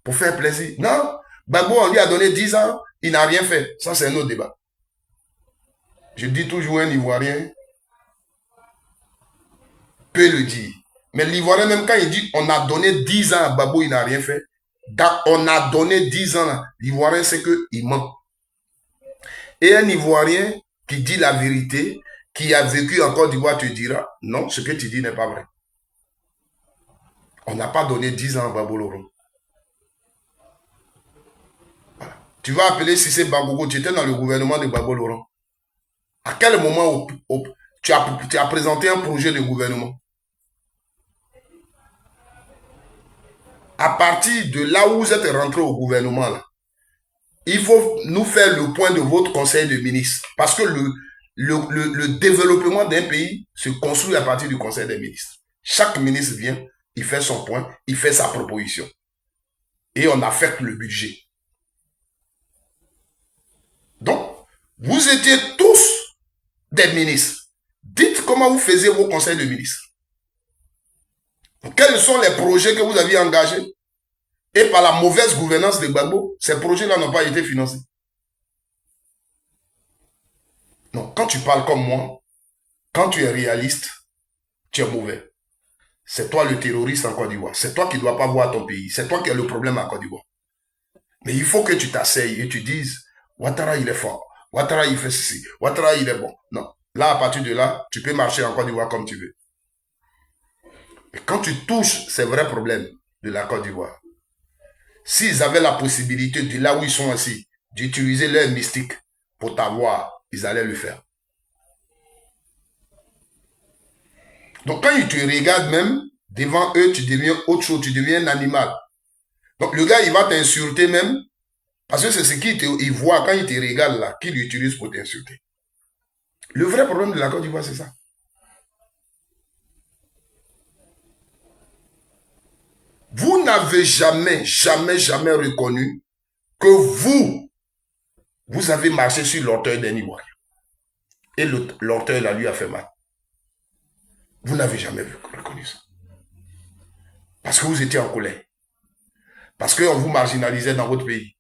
S1: pour faire plaisir. Non, Gbagbo, on lui a donné 10 ans, il n'a rien fait. Ça, c'est un autre débat. Je dis toujours, un Ivoirien peut le dire. Mais l'Ivoirien, même quand il dit on a donné 10 ans à Gbagbo, il n'a rien fait. On a donné 10 ans, l'Ivoirien sait qu'il ment. Et un Ivoirien qui dit la vérité, qui a vécu en Côte d'Ivoire, te dira, non, ce que tu dis n'est pas vrai. On n'a pas donné 10 ans à Gbagbo Laurent. Voilà. Tu vas appeler Cissé Bangogo, tu étais dans le gouvernement de Gbagbo Laurent. À quel moment tu as présenté un projet de gouvernement? À partir de là où vous êtes rentré au gouvernement, là, il faut nous faire le point de votre conseil de ministres. Parce que le développement d'un pays se construit à partir du conseil des ministres. Chaque ministre vient, il fait son point, il fait sa proposition. Et on affecte le budget. Donc, vous étiez tous des ministres. Dites comment vous faisiez vos conseils de ministres. Quels sont les projets que vous aviez engagés? Et par la mauvaise gouvernance de Gbagbo, ces projets-là n'ont pas été financés. Non, quand tu parles comme moi, quand tu es réaliste, tu es mauvais. C'est toi le terroriste en Côte d'Ivoire. C'est toi qui ne dois pas voir ton pays. C'est toi qui as le problème en Côte d'Ivoire. Mais il faut que tu t'asseyes et tu dises, Ouattara, il est fort. Ouattara, il fait ceci. Ouattara, il est bon. Non. Là, à partir de là, tu peux marcher en Côte d'Ivoire comme tu veux. Et quand tu touches ces vrais problèmes de la Côte d'Ivoire, s'ils avaient la possibilité, de là où ils sont assis, d'utiliser leur mystique pour t'avoir, ils allaient le faire. Donc quand ils te regardent même, devant eux, tu deviens autre chose, tu deviens un animal. Donc le gars, il va t'insulter même, parce que c'est ce qu'il voit quand il te regarde là, qu'il utilise pour t'insulter. Le vrai problème de la Côte d'Ivoire, c'est ça. Vous n'avez jamais reconnu que vous avez marché sur l'orteil d'un Ivoirien. Et l'orteil, là, lui a fait mal. Vous n'avez jamais reconnu ça. Parce que vous étiez en colère. Parce qu'on vous marginalisait dans votre pays.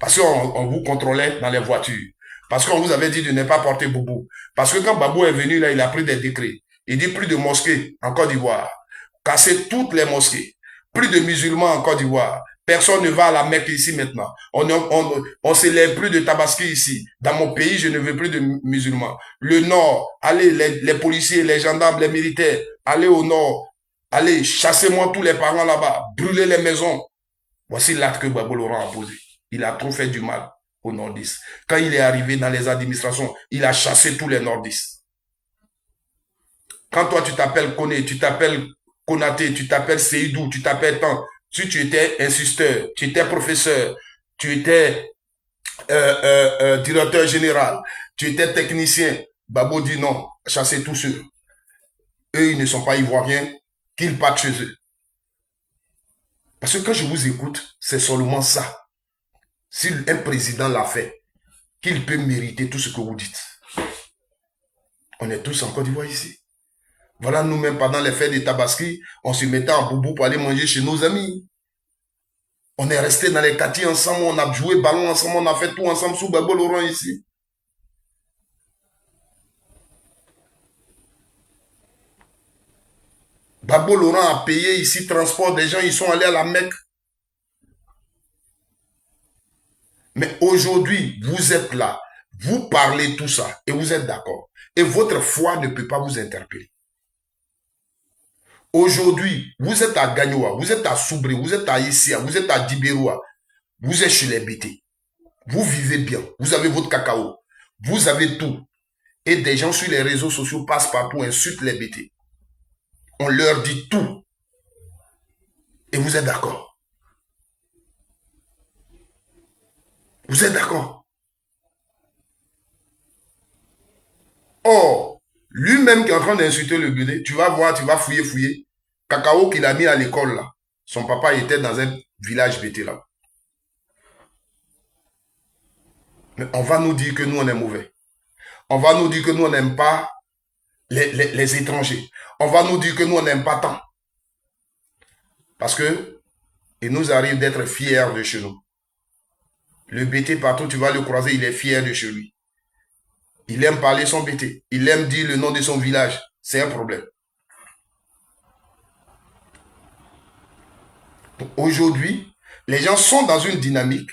S1: Parce qu'on vous contrôlait dans les voitures. Parce qu'on vous avait dit de ne pas porter boubou. Parce que quand Babou est venu, là, il a pris des décrets. Il dit plus de mosquées en Côte d'Ivoire. Casser toutes les mosquées. Plus de musulmans en Côte d'Ivoire. Personne ne va à la Mecque ici maintenant. On s'élève plus de tabaski ici. Dans mon pays, je ne veux plus de musulmans. Le nord, allez, les policiers, les gendarmes, les militaires, allez au nord. Allez, chassez-moi tous les parents là-bas. Brûlez les maisons. Voici l'acte que Gbagbo Laurent a posé. Il a trop fait du mal aux nordistes. Quand il est arrivé dans les administrations, il a chassé tous les nordistes. Quand toi, tu t'appelles Koné, tu t'appelles Konaté, tu t'appelles Seydou, tu t'appelles tant. Si tu étais insisteur, tu étais professeur, tu étais directeur général, tu étais technicien, Gbagbo dit non, chassez tous ceux. eux, ils ne sont pas ivoiriens, qu'ils partent chez eux. Parce que quand je vous écoute, c'est seulement ça. Si un président l'a fait, qu'il peut mériter tout ce que vous dites. On est tous en Côte d'Ivoire ici. Voilà, nous-mêmes, pendant les fêtes de Tabaski, on se mettait en boubou pour aller manger chez nos amis. On est resté dans les quartiers ensemble, on a joué ballon ensemble, on a fait tout ensemble sous Gbagbo Laurent ici. Gbagbo Laurent a payé ici transport des gens, ils sont allés à la Mecque. Mais aujourd'hui, vous êtes là, vous parlez tout ça et vous êtes d'accord. Et votre foi ne peut pas vous interpeller. Aujourd'hui, vous êtes à Gagnoa, vous êtes à Soubré, vous êtes à Issia, vous êtes à Dibéroua, vous êtes chez les BT. Vous vivez bien, vous avez votre cacao, vous avez tout. Et des gens sur les réseaux sociaux passent partout, insultent les BT. On leur dit tout. Et vous êtes d'accord. Vous êtes d'accord. Or, lui-même qui est en train d'insulter le BT, tu vas voir, tu vas fouiller. Cacao qu'il a mis à l'école là, son papa était dans un village BT là. Mais on va nous dire que nous on est mauvais. On va nous dire que nous on n'aime pas les étrangers. On va nous dire que nous on n'aime pas tant. Parce que il nous arrive d'être fiers de chez nous. Le BT partout, tu vas le croiser, il est fier de chez lui. Il aime parler son BT. Il aime dire le nom de son village. C'est un problème. Aujourd'hui, les gens sont dans une dynamique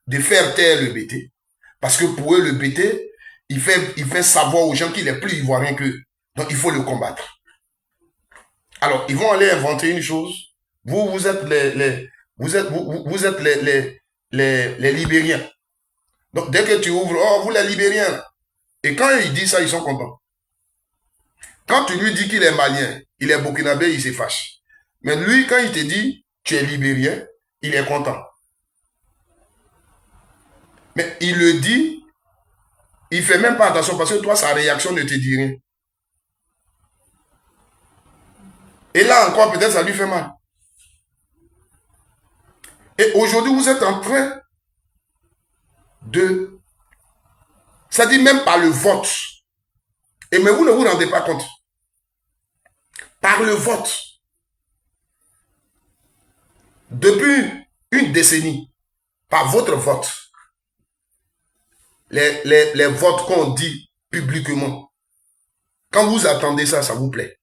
S1: de faire taire le BT. Parce que pour eux, le BT, il fait savoir aux gens qu'il est plus ivoirien qu'eux. Donc, il faut le combattre. Alors, ils vont aller inventer une chose. Vous êtes les Libériens. Donc, dès que tu ouvres, oh, vous les Libériens. Et quand il dit ça, ils sont contents. Quand tu lui dis qu'il est malien, il est burkinabé, il se fâche. Mais lui, quand il te dit, tu es libérien, il est content. Mais il le dit, il ne fait même pas attention parce que toi, sa réaction ne te dit rien. Et là encore, peut-être ça lui fait mal. Et aujourd'hui, vous êtes en train de... Ça dit même par le vote. Et mais vous ne vous rendez pas compte. Par le vote. Depuis une décennie, par votre vote, les votes qu'on dit publiquement, quand vous attendez ça, ça vous plaît.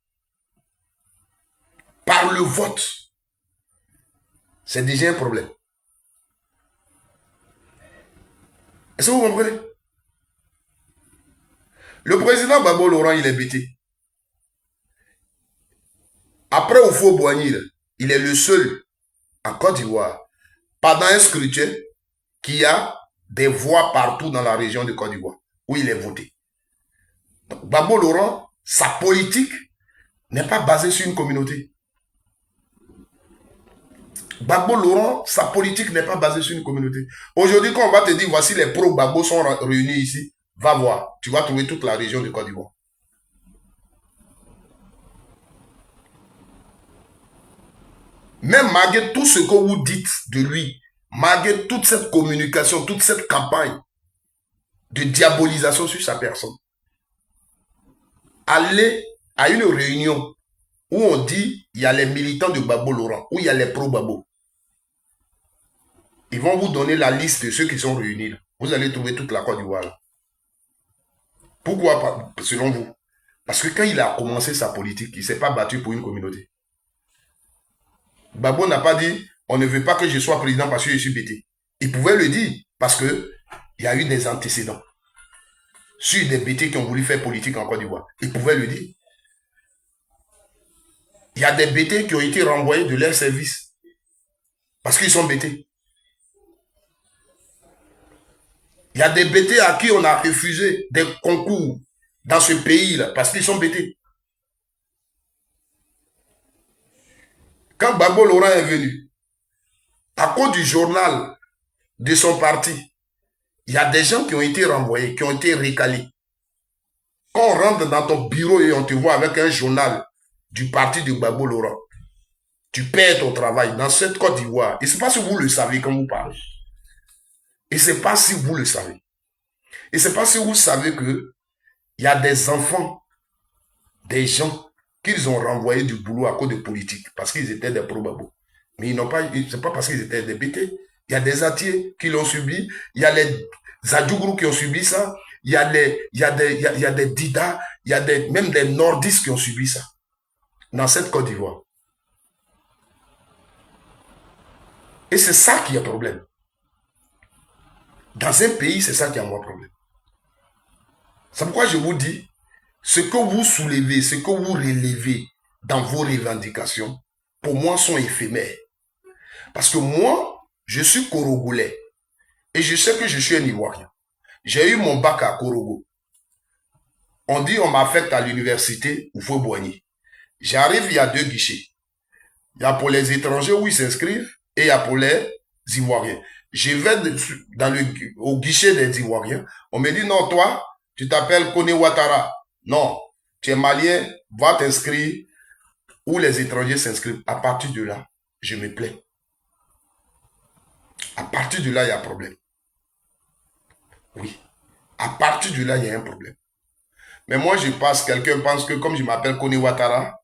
S1: Par le vote, c'est déjà un problème. Est-ce que vous comprenez? Le président Gbagbo Laurent, il est bêté. Après Houphouët-Boigny, il est le seul en Côte d'Ivoire, pendant un scrutin, qui a des voix partout dans la région de Côte d'Ivoire, où il est voté. Donc, Gbagbo Laurent, sa politique n'est pas basée sur une communauté. Gbagbo Laurent, sa politique n'est pas basée sur une communauté. Aujourd'hui, quand on va te dire, voici les pro-Gbagbo sont réunis ici, va voir, tu vas trouver toute la région de Côte d'Ivoire. Même malgré tout ce que vous dites de lui, malgré toute cette communication, toute cette campagne de diabolisation sur sa personne, allez à une réunion où on dit il y a les militants de Gbagbo Laurent, où il y a les pro-Gbagbo. Ils vont vous donner la liste de ceux qui sont réunis. Vous allez trouver toute la Côte d'Ivoire. Pourquoi pas, selon vous? Parce que quand il a commencé sa politique, il ne s'est pas battu pour une communauté. Gbagbo n'a pas dit, on ne veut pas que je sois président parce que je suis bêté. Il pouvait le dire, parce que il y a eu des antécédents. Sur des bêtés qui ont voulu faire politique en Côte d'Ivoire. Il pouvait le dire. Il y a des bêtés qui ont été renvoyés de leur service. Parce qu'ils sont bêtés. Il y a des bêtés à qui on a refusé des concours dans ce pays-là, parce qu'ils sont bêtés. Quand Gbagbo Laurent est venu, à cause du journal de son parti, il y a des gens qui ont été renvoyés, qui ont été recalés. Quand on rentre dans ton bureau et on te voit avec un journal du parti de Gbagbo Laurent, tu perds ton travail dans cette Côte d'Ivoire. Et ce n'est pas si vous le savez quand vous parlez. Et ce n'est pas si vous le savez. Et ce n'est pas si vous savez que il y a des enfants, des gens qu'ils ont renvoyés du boulot à cause de politique, parce qu'ils étaient des pro-Gbagbo. Mais ils n'ont pas, c'est pas parce qu'ils étaient des BT. Il y a des Atiers qui l'ont subi, il y a les Zadjougrou qui ont subi ça, il y a des Dida, il y a même des Nordistes qui ont subi ça dans cette Côte d'Ivoire. Et c'est ça qui est problème. Dans un pays, c'est ça qui est un problème. C'est pourquoi je vous dis, ce que vous soulevez, ce que vous relevez dans vos revendications, pour moi, sont éphémères. Parce que moi, je suis Korogolais. Et je sais que je suis un Ivoirien. J'ai eu mon bac à Korogo. On dit on m'affecte à l'université au Faux-Boigny. J'arrive, il y a 2 guichets. Il y a pour les étrangers où ils s'inscrivent et il y a pour les Ivoiriens. Je vais au guichet des Ivoiriens. On me dit non, toi, tu t'appelles Kone Ouattara. Non, tu es malien, va t'inscrire où les étrangers s'inscrivent. À partir de là, je me plais. À partir de là, il y a un problème. Oui. À partir de là, il y a un problème. Mais moi, je passe, quelqu'un pense que comme je m'appelle Kone Ouattara,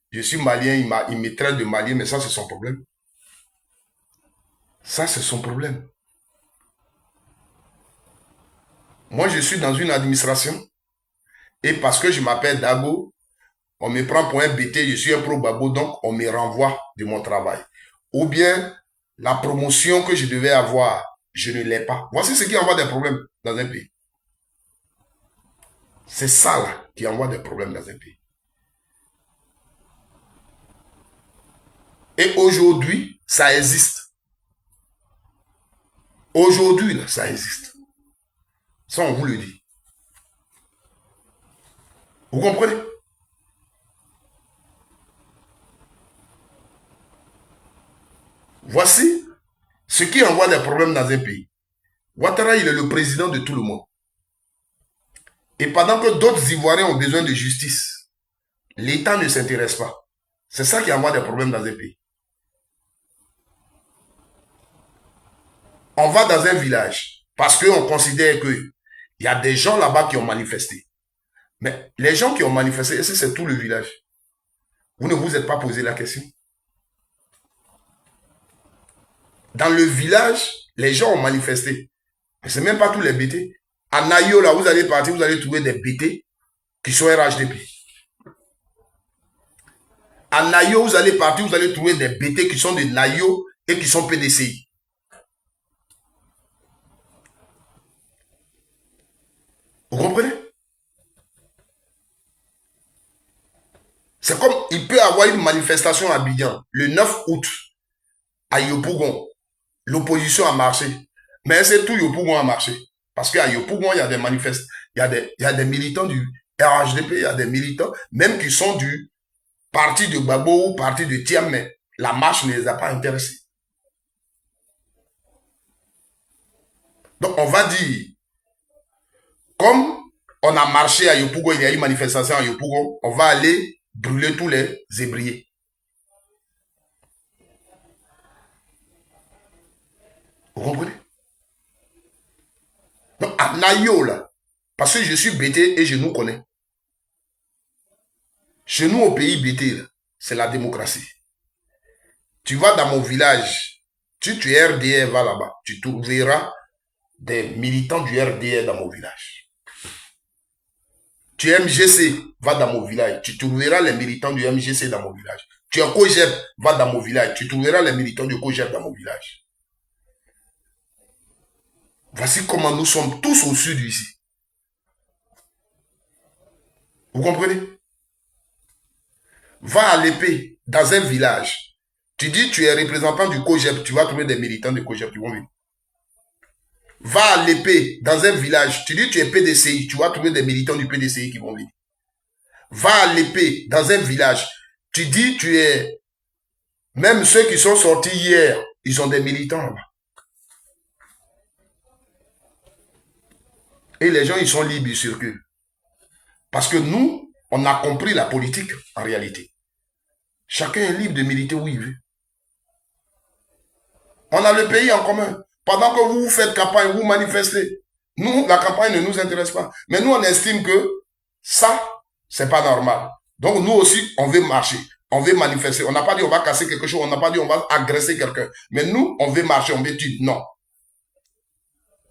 S1: je suis malien, il me traite de malien, mais ça, c'est son problème. Ça, c'est son problème. Moi, je suis dans une administration et parce que je m'appelle Dago, on me prend pour un BT, je suis un pro-Gbagbo, donc on me renvoie de mon travail. Ou bien, la promotion que je devais avoir, je ne l'ai pas. Voici ce qui envoie des problèmes dans un pays. C'est ça là qui envoie des problèmes dans un pays. Et aujourd'hui, ça existe. Aujourd'hui, là, ça existe. Ça, on vous le dit. Vous comprenez? Voici ce qui envoie des problèmes dans un pays. Ouattara, il est le président de tout le monde. Et pendant que d'autres Ivoiriens ont besoin de justice, l'État ne s'intéresse pas. C'est ça qui envoie des problèmes dans un pays. On va dans un village parce qu'on considère qu'il y a des gens là-bas qui ont manifesté. Mais les gens qui ont manifesté, est-ce que c'est tout le village? Vous ne vous êtes pas posé la question? Dans le village, les gens ont manifesté. Mais ce n'est même pas tous les BT. À Nayo, là, vous allez partir, vous allez trouver des BT qui sont RHDP. À Nayo, vous allez partir, vous allez trouver des BT qui sont de Nayo et qui sont PDCI. Vous comprenez? C'est comme, il peut y avoir une manifestation à Abidjan le 9 août à Yopougon. L'opposition a marché. Mais c'est tout Yopougon a marché. Parce qu'à Yopougon, il y a des manifestants, il y a des militants du RHDP, il y a des militants, même qui sont du parti de Gbagbo ou parti de Thiam, mais la marche ne les a pas intéressés. Donc on va dire, comme on a marché à Yopougon, il y a eu une manifestation à Yopougon, on va aller brûler tous les ébriers. Vous comprenez? Donc à Nayo, là, parce que je suis BT et je nous connais. Chez nous, au pays BT, c'est la démocratie. Tu vas dans mon village, tu es RDR, va là-bas, tu trouveras des militants du RDR dans mon village. Tu es MGC, va dans mon village, tu trouveras les militants du MGC dans mon village. Tu es COGEP, va dans mon village, tu trouveras les militants du COGEP dans mon village. Voici comment nous sommes tous au sud ici. Vous comprenez? Va à l'épée dans un village. Tu dis tu es représentant du COGEP, tu vas trouver des militants du COGEP qui vont venir. Va à l'épée dans un village. Tu dis tu es PDCI, tu vas trouver des militants du PDCI qui vont venir. Va à l'épée dans un village. Tu dis tu es... Même ceux qui sont sortis hier, ils ont des militants là-bas. Et les gens, ils sont libres, ils circulent. Parce que nous, on a compris la politique en réalité. Chacun est libre de militer où il veut. On a le pays en commun. Pendant que vous faites campagne, vous manifestez. Nous, la campagne ne nous intéresse pas. Mais nous, on estime que ça, c'est pas normal. Donc, nous aussi, on veut marcher. On veut manifester. On n'a pas dit on va casser quelque chose. On n'a pas dit on va agresser quelqu'un. Mais nous, on veut marcher. On veut dire non.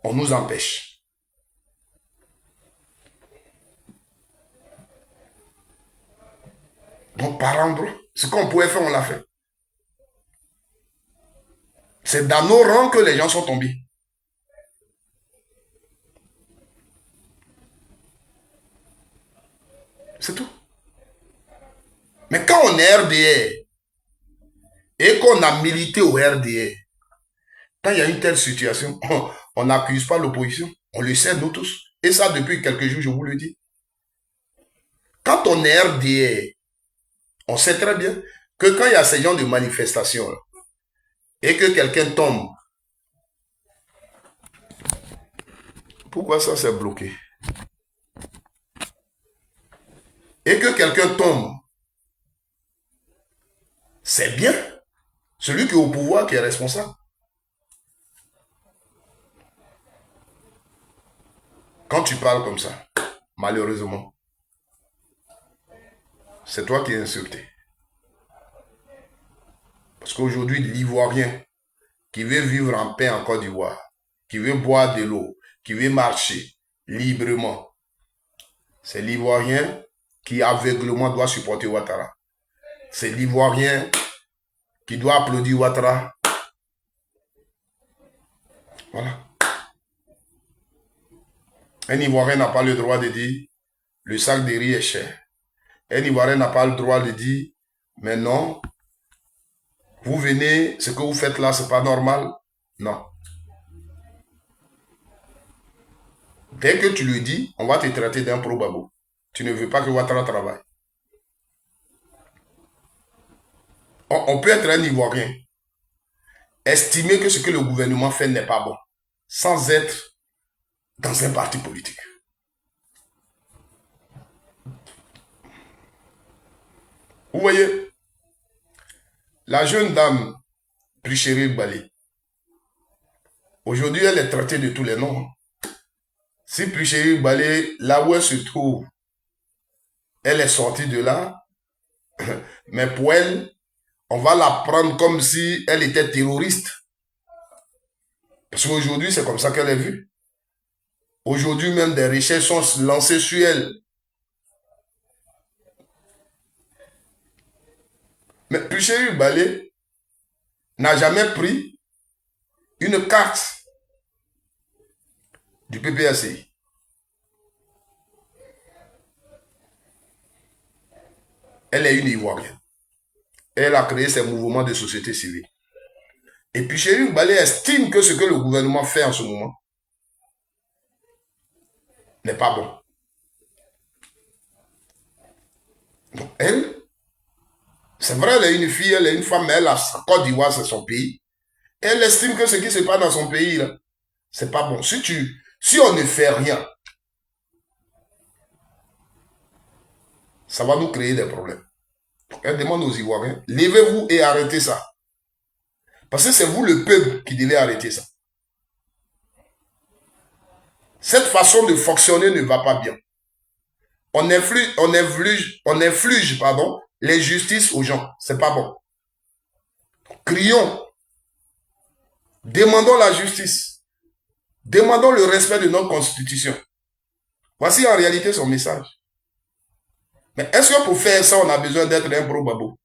S1: On nous empêche. Donc, par endroit, ce qu'on pouvait faire, on l'a fait. C'est dans nos rangs que les gens sont tombés. C'est tout. Mais quand on est RDR et qu'on a milité au RDR, quand il y a une telle situation, on n'accuse pas l'opposition. On le sait, nous tous. Et ça, depuis quelques jours, je vous le dis. Quand on est RDR, on sait très bien que quand il y a ces gens de manifestation et que quelqu'un tombe, pourquoi ça s'est bloqué? Et que quelqu'un tombe, c'est bien celui qui est au pouvoir qui est responsable. Quand tu parles comme ça, malheureusement, c'est toi qui es insulté. Parce qu'aujourd'hui, l'Ivoirien qui veut vivre en paix en Côte d'Ivoire, qui veut boire de l'eau, qui veut marcher librement, c'est l'Ivoirien qui aveuglément doit supporter Ouattara. C'est l'Ivoirien qui doit applaudir Ouattara. Voilà. Un Ivoirien n'a pas le droit de dire le sac de riz est cher. Un Ivoirien n'a pas le droit de dire mais non, vous venez, ce que vous faites là, c'est pas normal. Non. Dès que tu le dis, on va te traiter d'un pro-babo. Tu ne veux pas que Ouattara travaille. On peut être un Ivoirien, estimer que ce que le gouvernement fait n'est pas bon, sans être dans un parti politique. Vous voyez, la jeune dame, Prichérie Balé, aujourd'hui, elle est traitée de tous les noms. Si Prichérie Balé, là où elle se trouve, elle est sortie de là, mais pour elle, on va la prendre comme si elle était terroriste. Parce qu'aujourd'hui, c'est comme ça qu'elle est vue. Aujourd'hui, même des recherches sont lancées sur elle. Mais Prichérie Balé n'a jamais pris une carte du PPACI. Elle est une Ivoirienne. Elle a créé ces mouvements de société civile. Et puis Prichérie Balé estime que ce que le gouvernement fait en ce moment n'est pas bon. Donc elle, c'est vrai, elle est une fille, elle est une femme, mais elle a sa Côte d'Ivoire, c'est son pays. Elle estime que ce qui se passe dans son pays, là, c'est pas bon. Si on ne fait rien, ça va nous créer des problèmes. Donc elle demande aux Ivoiriens, levez-vous et arrêtez ça. Parce que c'est vous le peuple qui devez arrêter ça. Cette façon de fonctionner ne va pas bien. On inflige les justices aux gens. C'est pas bon. Crions. Demandons la justice. Demandons le respect de notre constitution. Voici en réalité son message. Mais est-ce que pour faire ça, on a besoin d'être un pro-babo?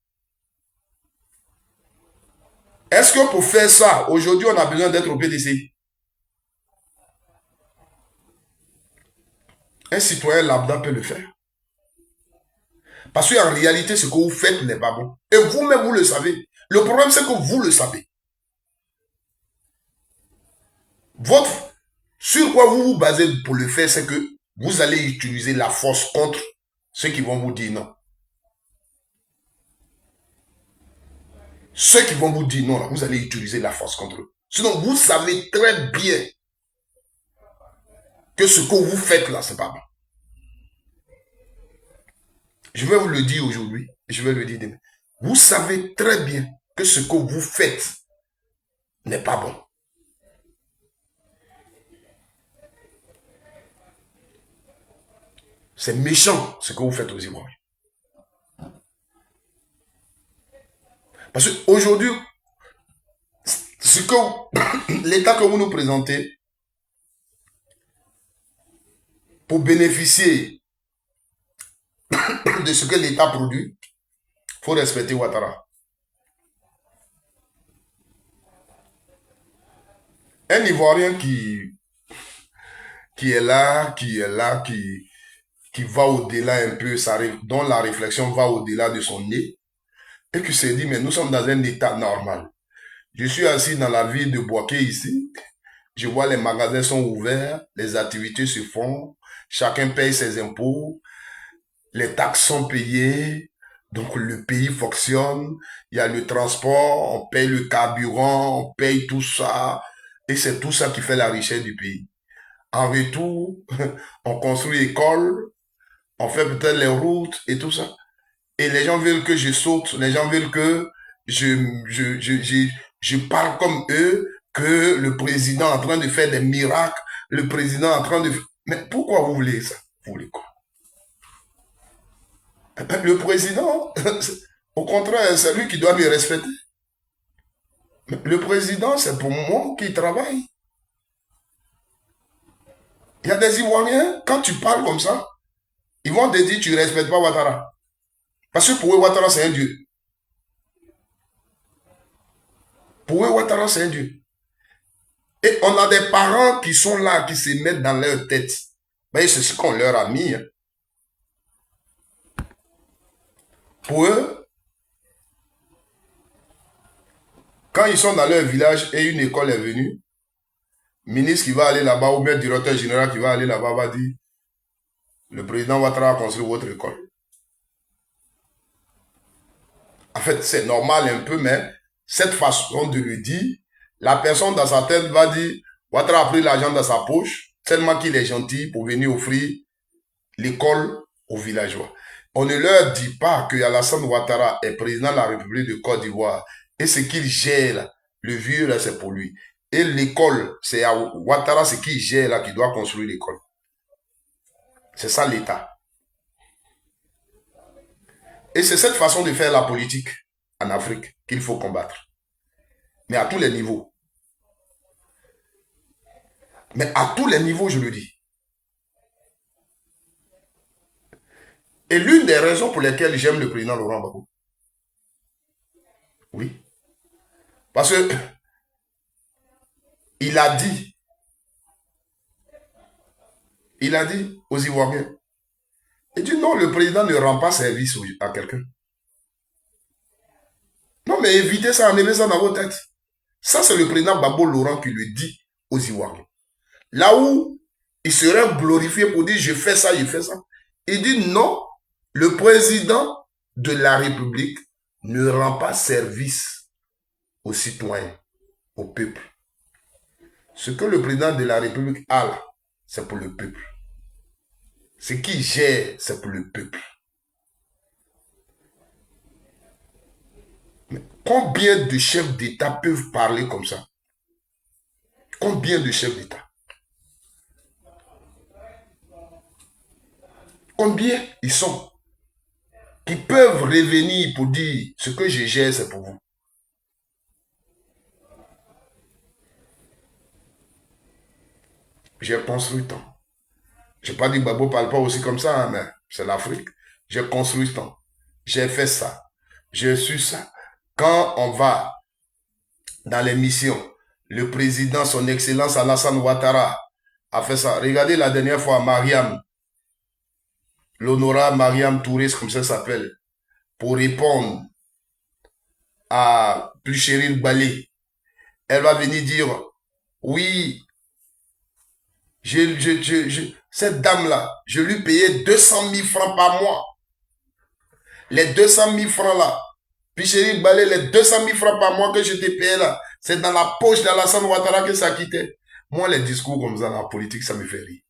S1: Est-ce que pour faire ça, aujourd'hui, on a besoin d'être au PDC? Un citoyen lambda peut le faire. Parce qu'en réalité, ce que vous faites n'est pas bon. Et vous-même, vous le savez. Le problème, c'est que vous le savez. Sur quoi vous vous basez pour le faire, c'est que vous allez utiliser la force contre ceux qui vont vous dire non. Ceux qui vont vous dire non, vous allez utiliser la force contre eux. Sinon, vous savez très bien que ce que vous faites là, c'est pas bon. Je vais vous le dire aujourd'hui et je vais le dire demain. Vous savez très bien que ce que vous faites n'est pas bon. C'est méchant ce que vous faites aux Ivoiriens. Parce qu'aujourd'hui, ce que l'état que vous nous présentez, pour bénéficier de ce que l'État produit, il faut respecter Ouattara. Un Ivoirien qui est là, qui va au-delà un peu, dont la réflexion va au-delà de son nez, et qui se dit, mais nous sommes dans un état normal. Je suis assis dans la ville de Boaké ici, je vois les magasins sont ouverts, les activités se font, chacun paye ses impôts, les taxes sont payées, donc le pays fonctionne, il y a le transport, on paye le carburant, on paye tout ça, et c'est tout ça qui fait la richesse du pays. En retour, on construit l'école, on fait peut-être les routes et tout ça. Et les gens veulent que je saute, les gens veulent que je parle comme eux, que le président est en train de faire des miracles, le président est en train de... Mais pourquoi vous voulez ça? Vous voulez quoi? Le président, au contraire, c'est lui qui doit me respecter. Le président, c'est pour moi qui travaille. Il y a des Ivoiriens, quand tu parles comme ça, ils vont te dire tu ne respectes pas Ouattara. Parce que pour eux, Ouattara, c'est un dieu. Pour eux, Ouattara, c'est un dieu. Et on a des parents qui sont là, qui se mettent dans leur tête. Mais c'est ce qu'on leur a mis. Pour eux, quand ils sont dans leur village et une école est venue, ministre qui va aller là-bas ou bien directeur général qui va aller là-bas va dire le président Ouattara a construit votre école. En fait, c'est normal un peu, mais cette façon de le dire, la personne dans sa tête va dire Ouattara a pris l'argent dans sa poche, tellement qu'il est gentil pour venir offrir l'école aux villageois. On ne leur dit pas que Alassane Ouattara est président de la République de Côte d'Ivoire et ce qu'il gère, le vieux là, c'est pour lui. Et l'école, c'est à Ouattara, ce qu'il gère là, qui doit construire l'école. C'est ça l'État. Et c'est cette façon de faire la politique en Afrique qu'il faut combattre. Mais à tous les niveaux. Mais à tous les niveaux, je le dis. Et l'une des raisons pour lesquelles j'aime le président Laurent Gbagbo, oui, parce que il a dit aux Ivoiriens, il dit non, le président ne rend pas service à quelqu'un. Non, mais évitez ça, enlevez ça dans vos têtes. Ça, c'est le président Gbagbo Laurent qui le dit aux Ivoiriens. Là où il serait glorifié pour dire je fais ça, je fais ça. Il dit non, le président de la République ne rend pas service aux citoyens, au peuple. Ce que le président de la République a là, c'est pour le peuple. Ce qu'il gère, c'est pour le peuple. Mais combien de chefs d'État peuvent parler comme ça? Combien de chefs d'État? Combien ils sont qui peuvent revenir pour dire ce que je gère, c'est pour vous? J'ai construit tant. Je n'ai pas dit que Gbagbo ne parle pas aussi comme ça, hein, mais c'est l'Afrique. J'ai construit tant. J'ai fait ça. J'ai su ça. Quand on va dans les missions, le président, son excellence Alassane Ouattara, a fait ça. Regardez la dernière fois, Mariam, l'honorable Mariam Touré, comme ça s'appelle, pour répondre à Pluchéril Balé. Elle va venir dire, oui, cette dame-là, je lui payais 200 000 francs par mois. Les 200 000 francs là, Pluchéril Balé, les 200 000 francs par mois que je te payais là, c'est dans la poche d'Alassane Ouattara que ça quittait. Moi, les discours comme ça dans la politique, ça me fait rire.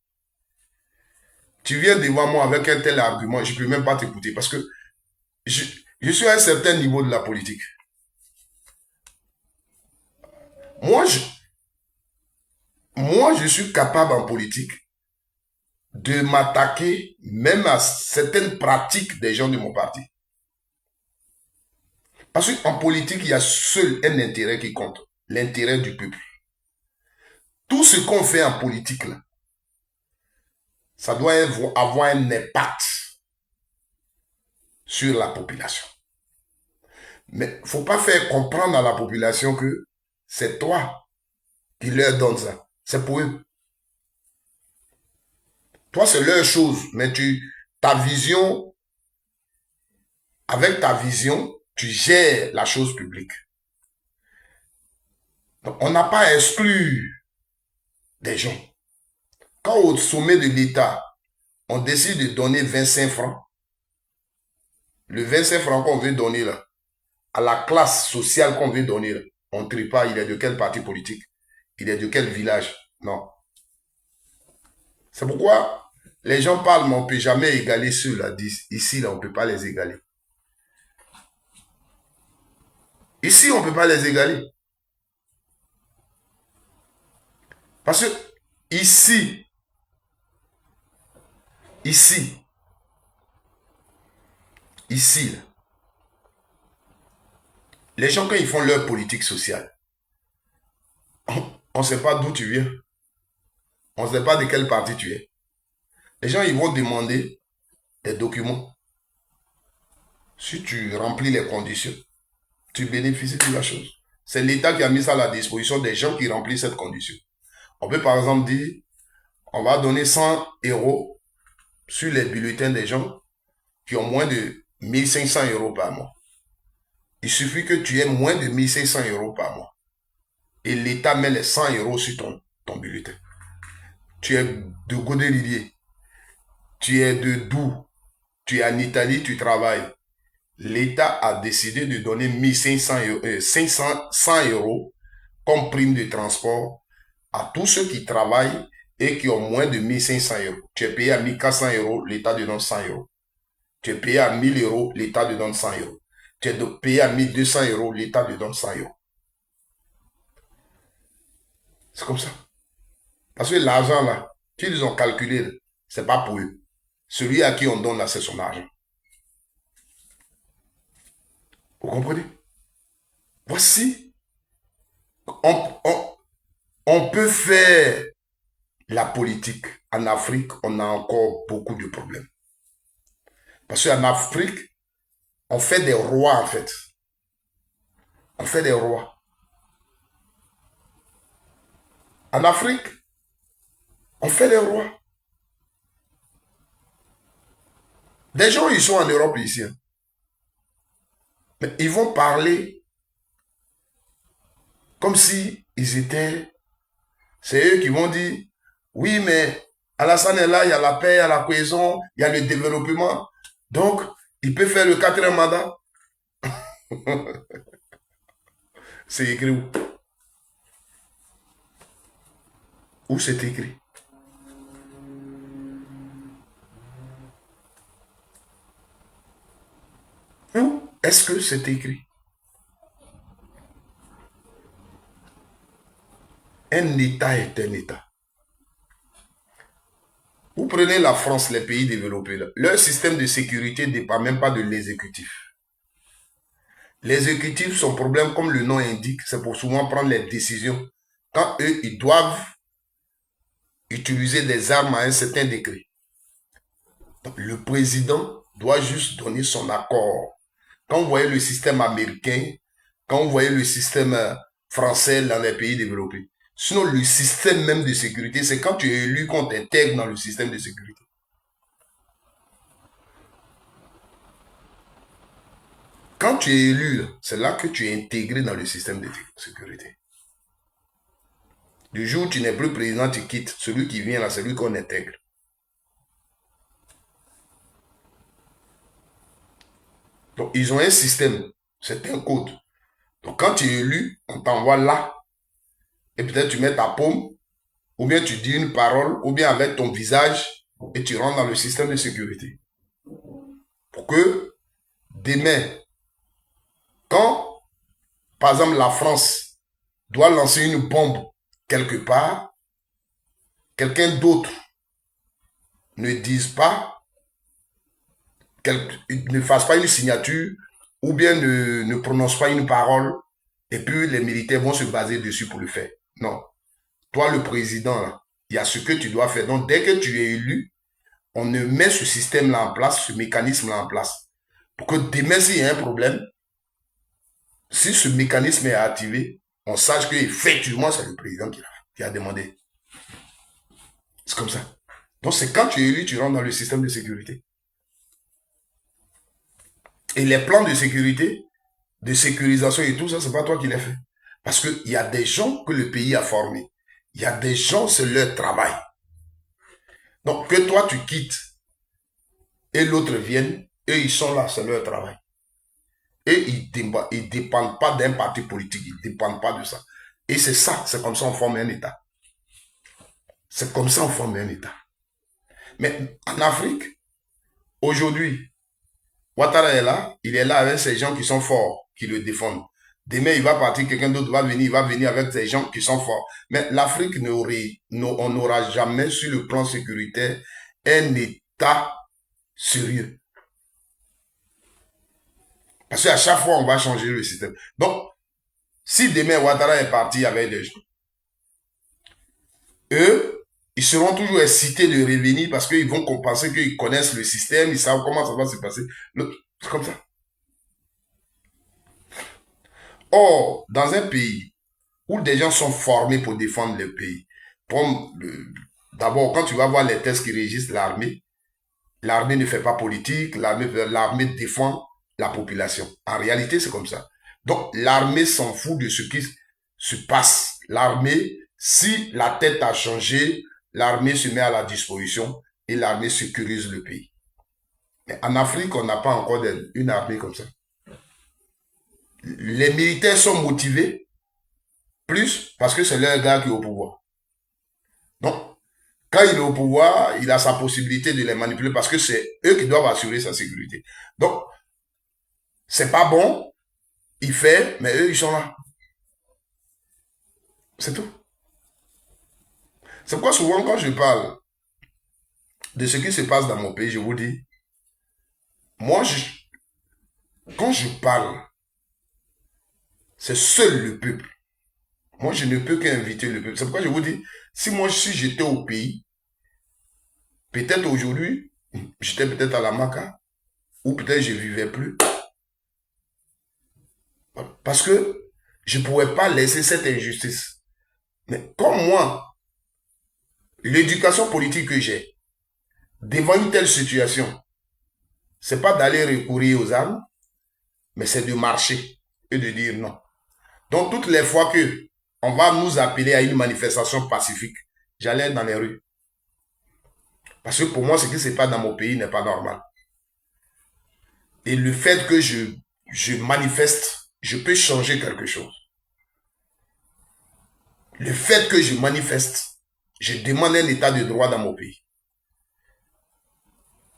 S1: Tu viens devant moi avec un tel argument, je ne peux même pas t'écouter parce que je, je suis à un certain niveau de la politique. Moi, je, moi, je suis capable en politique de m'attaquer même à certaines pratiques des gens de mon parti. Parce qu'en politique, il y a seul un intérêt qui compte, l'intérêt du peuple. Tout ce qu'on fait en politique, là, ça doit avoir un impact sur la population. Mais il ne faut pas faire comprendre à la population que c'est toi qui leur donne ça. C'est pour eux. Toi, c'est leur chose, mais ta vision, avec ta vision, tu gères la chose publique. Donc, on n'a pas à exclure des gens. Quand au sommet de l'État, on décide de donner 25 francs, le 25 francs qu'on veut donner là, à la classe sociale qu'on veut donner là, on ne trie pas, il est de quel parti politique, il est de quel village. Non. C'est pourquoi les gens parlent, mais on ne peut jamais égaler ceux-là. Ici, là, on ne peut pas les égaler. Ici, on ne peut pas les égaler. Parce que ici, là, les gens, quand ils font leur politique sociale, on ne sait pas d'où tu viens. On ne sait pas de quel parti tu es. Les gens, ils vont demander des documents. Si tu remplis les conditions, tu bénéficies de la chose. C'est l'État qui a mis ça à la disposition des gens qui remplissent cette condition. On peut par exemple dire, on va donner 100 € sur les bulletins des gens qui ont moins de 1500 € par mois. Il suffit que tu aies moins de 1500 € par mois. Et l'État met les 100 € sur ton bulletin. Tu es de Godelier, tu es de Doubs, tu es en Italie, tu travailles. L'État a décidé de donner 1500 100 € comme prime de transport à tous ceux qui travaillent et qui ont moins de 1500 €. Tu es payé à 1400 €, l'État te donne 100 €. Tu es payé à 1000 €, l'État te donne 100 €. Tu es payé à 1200 €, l'État te donne 100 €. C'est comme ça. Parce que l'argent là, qu'ils ont calculé, c'est pas pour eux. Celui à qui on donne là, c'est son argent. Vous comprenez? Voici, on peut faire la politique. En Afrique, on a encore beaucoup de problèmes. Parce qu'en Afrique, on fait des rois en fait. On fait des rois. En Afrique, on fait des rois. Des gens, ils sont en Europe ici. Mais ils vont parler comme si ils étaient... C'est eux qui vont dire, oui, mais Alassane est là, il y a la paix, il y a la cohésion, il y a le développement. Donc, il peut faire le 4e mandat. C'est écrit où? Où c'est écrit? Où est-ce que c'est écrit? Un État est un État. Vous prenez la France, les pays développés, là, leur système de sécurité ne dépend même pas de l'exécutif. L'exécutif, son problème, comme le nom indique, c'est pour souvent prendre les décisions. Quand eux, ils doivent utiliser des armes à un certain degré. Donc, le président doit juste donner son accord. Quand vous voyez le système américain, quand vous voyez le système français dans les pays développés, sinon le système même de sécurité, c'est quand tu es élu qu'on t'intègre dans le système de sécurité. Quand tu es élu, c'est là que tu es intégré dans le système de sécurité. Du jour où tu n'es plus président, tu quittes. Celui qui vient là, c'est lui qu'on intègre. Donc, ils ont un système. C'est un code. Donc, quand tu es élu, on t'envoie là. Et peut-être tu mets ta paume, ou bien tu dis une parole, ou bien avec ton visage, et tu rentres dans le système de sécurité. Pour que demain, quand, par exemple, la France doit lancer une bombe quelque part, quelqu'un d'autre ne dise pas, ne fasse pas une signature ou bien ne prononce pas une parole et puis les militaires vont se baser dessus pour le faire. Non. Toi, le président, là, il y a ce que tu dois faire. Donc, dès que tu es élu, on ne met ce système-là en place, ce mécanisme-là en place. Pour que demain, s'il y a un problème, si ce mécanisme est activé, on sache qu'effectivement, c'est le président qui a demandé. C'est comme ça. Donc, c'est quand tu es élu, tu rentres dans le système de sécurité. Et les plans de sécurité, de sécurisation et tout ça, c'est pas toi qui les fais. Parce qu'il y a des gens que le pays a formés. Il y a des gens, c'est leur travail. Donc, que toi, tu quittes et l'autre vienne, eux, ils sont là, c'est leur travail. Et ils ne dépendent pas d'un parti politique, ils ne dépendent pas de ça. Et c'est ça, c'est comme ça qu'on forme un État. C'est comme ça qu'on forme un État. Mais en Afrique, aujourd'hui, Ouattara est là, il est là avec ces gens qui sont forts, qui le défendent. Demain, il va partir, quelqu'un d'autre va venir, il va venir avec ces gens qui sont forts. Mais l'Afrique, on n'aura jamais, sur le plan sécuritaire, un État sérieux. Parce qu'à chaque fois, on va changer le système. Donc, si demain Ouattara est parti avec des gens, eux, ils seront toujours excités de revenir parce qu'ils vont penser qu'ils connaissent le système, ils savent comment ça va se passer. C'est comme ça. Or, dans un pays où des gens sont formés pour défendre le pays, d'abord, quand tu vas voir les tests qui régissent l'armée, l'armée ne fait pas politique, l'armée défend la population. En réalité, c'est comme ça. Donc, l'armée s'en fout de ce qui se passe. L'armée, si la tête a changé, l'armée se met à la disposition et l'armée sécurise le pays. Mais en Afrique, on n'a pas encore une armée comme ça. Les militaires sont motivés, plus parce que c'est leur gars qui est au pouvoir. Donc, quand il est au pouvoir, il a sa possibilité de les manipuler parce que c'est eux qui doivent assurer sa sécurité. Donc, c'est pas bon, il fait, mais eux, ils sont là. C'est tout. C'est pourquoi souvent, quand je parle de ce qui se passe dans mon pays, je vous dis, moi, quand je parle, c'est seul le peuple. Moi, je ne peux qu'inviter le peuple. C'est pourquoi je vous dis, si j'étais au pays, peut-être aujourd'hui, j'étais peut-être à la Maca, ou peut-être je ne vivais plus. Parce que je ne pourrais pas laisser cette injustice. Mais comme moi, l'éducation politique que j'ai, devant une telle situation, c'est pas d'aller recourir aux armes, mais c'est de marcher et de dire non. Donc, toutes les fois que on va nous appeler à une manifestation pacifique, j'allais dans les rues. Parce que pour moi, ce qui se passe dans mon pays n'est pas normal. Et le fait que je manifeste, je peux changer quelque chose. Le fait que je manifeste, je demande un état de droit dans mon pays.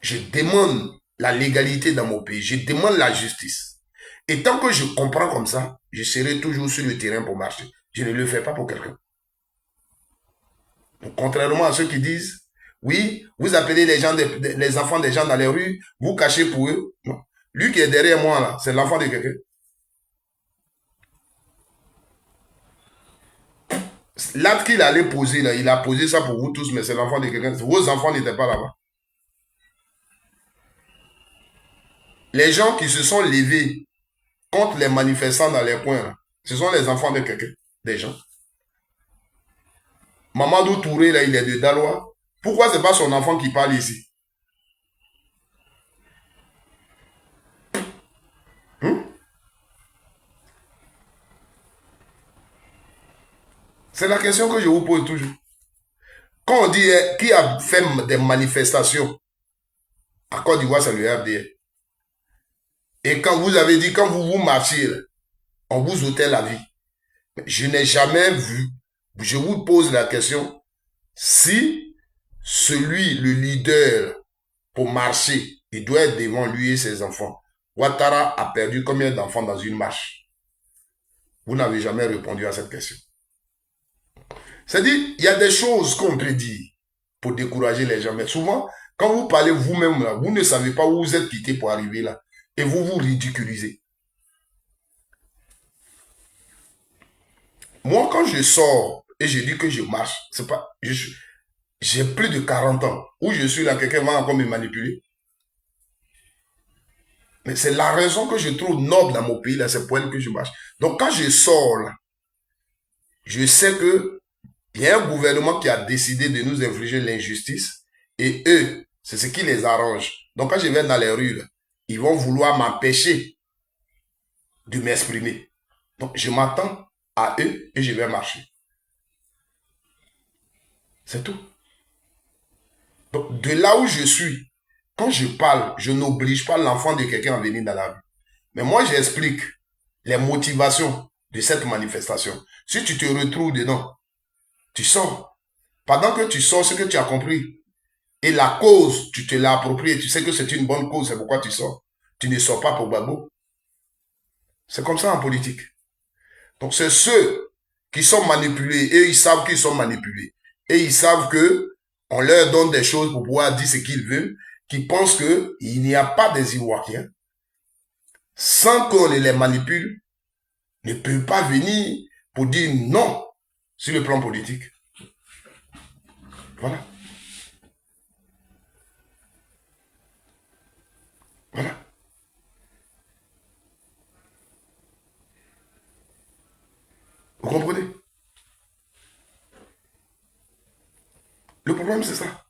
S1: Je demande la légalité dans mon pays. Je demande la justice. Et tant que je comprends comme ça, je serai toujours sur le terrain pour marcher. Je ne le fais pas pour quelqu'un. Donc, contrairement à ceux qui disent, oui, vous appelez les enfants des gens dans les rues, vous cachez pour eux. Non. Lui qui est derrière moi, là, c'est l'enfant de quelqu'un. L'acte qu'il allait poser, là, il a posé ça pour vous tous, mais c'est l'enfant de quelqu'un. Vos enfants n'étaient pas là-bas. Les gens qui se sont levés contre les manifestants dans les coins, là, ce sont les enfants de quelqu'un, des gens. Mamadou Touré, là, il est de Daloa. Pourquoi c'est pas son enfant qui parle ici? C'est la question que je vous pose toujours. Quand on dit qui a fait des manifestations à Côte d'Ivoire, c'est le RDR. Et quand vous avez dit, quand vous marchiez, on vous ôtait la vie. Je n'ai jamais vu, je vous pose la question, si celui, le leader, pour marcher, il doit être devant lui et ses enfants. Ouattara a perdu combien d'enfants dans une marche? Vous n'avez jamais répondu à cette question. C'est-à-dire, il y a des choses qu'on peut dire pour décourager les gens. Mais souvent, quand vous parlez vous-même, là, vous ne savez pas où vous êtes quitté pour arriver là. Et vous vous ridiculisez. Moi, quand je sors et je dis que je marche, c'est pas, j'ai plus de 40 ans. Où je suis là, quelqu'un va encore me manipuler. Mais c'est la raison que je trouve noble dans mon pays, là, c'est pour elle que je marche. Donc, quand je sors là, je sais que il y a un gouvernement qui a décidé de nous infliger l'injustice et eux, c'est ce qui les arrange. Donc, quand je vais dans les rues, là, ils vont vouloir m'empêcher de m'exprimer. Donc, je m'attends à eux et je vais marcher. C'est tout. Donc, de là où je suis, quand je parle, je n'oblige pas l'enfant de quelqu'un à venir dans la rue. Mais moi, j'explique les motivations de cette manifestation. Si tu te retrouves dedans, tu sors. Pendant que tu sors ce que tu as compris, et la cause, tu te l'as appropriée, tu sais que c'est une bonne cause, c'est pourquoi tu sors. Tu ne sors pas pour Gbagbo. C'est comme ça en politique. Donc c'est ceux qui sont manipulés, et ils savent qu'ils sont manipulés. Et ils savent que on leur donne des choses pour pouvoir dire ce qu'ils veulent, qui pensent qu'il n'y a pas des Ivoiriens, sans qu'on les manipule, ne peuvent pas venir pour dire non sur le plan politique. Voilà. Voilà. Vous comprenez? Le problème, c'est ça.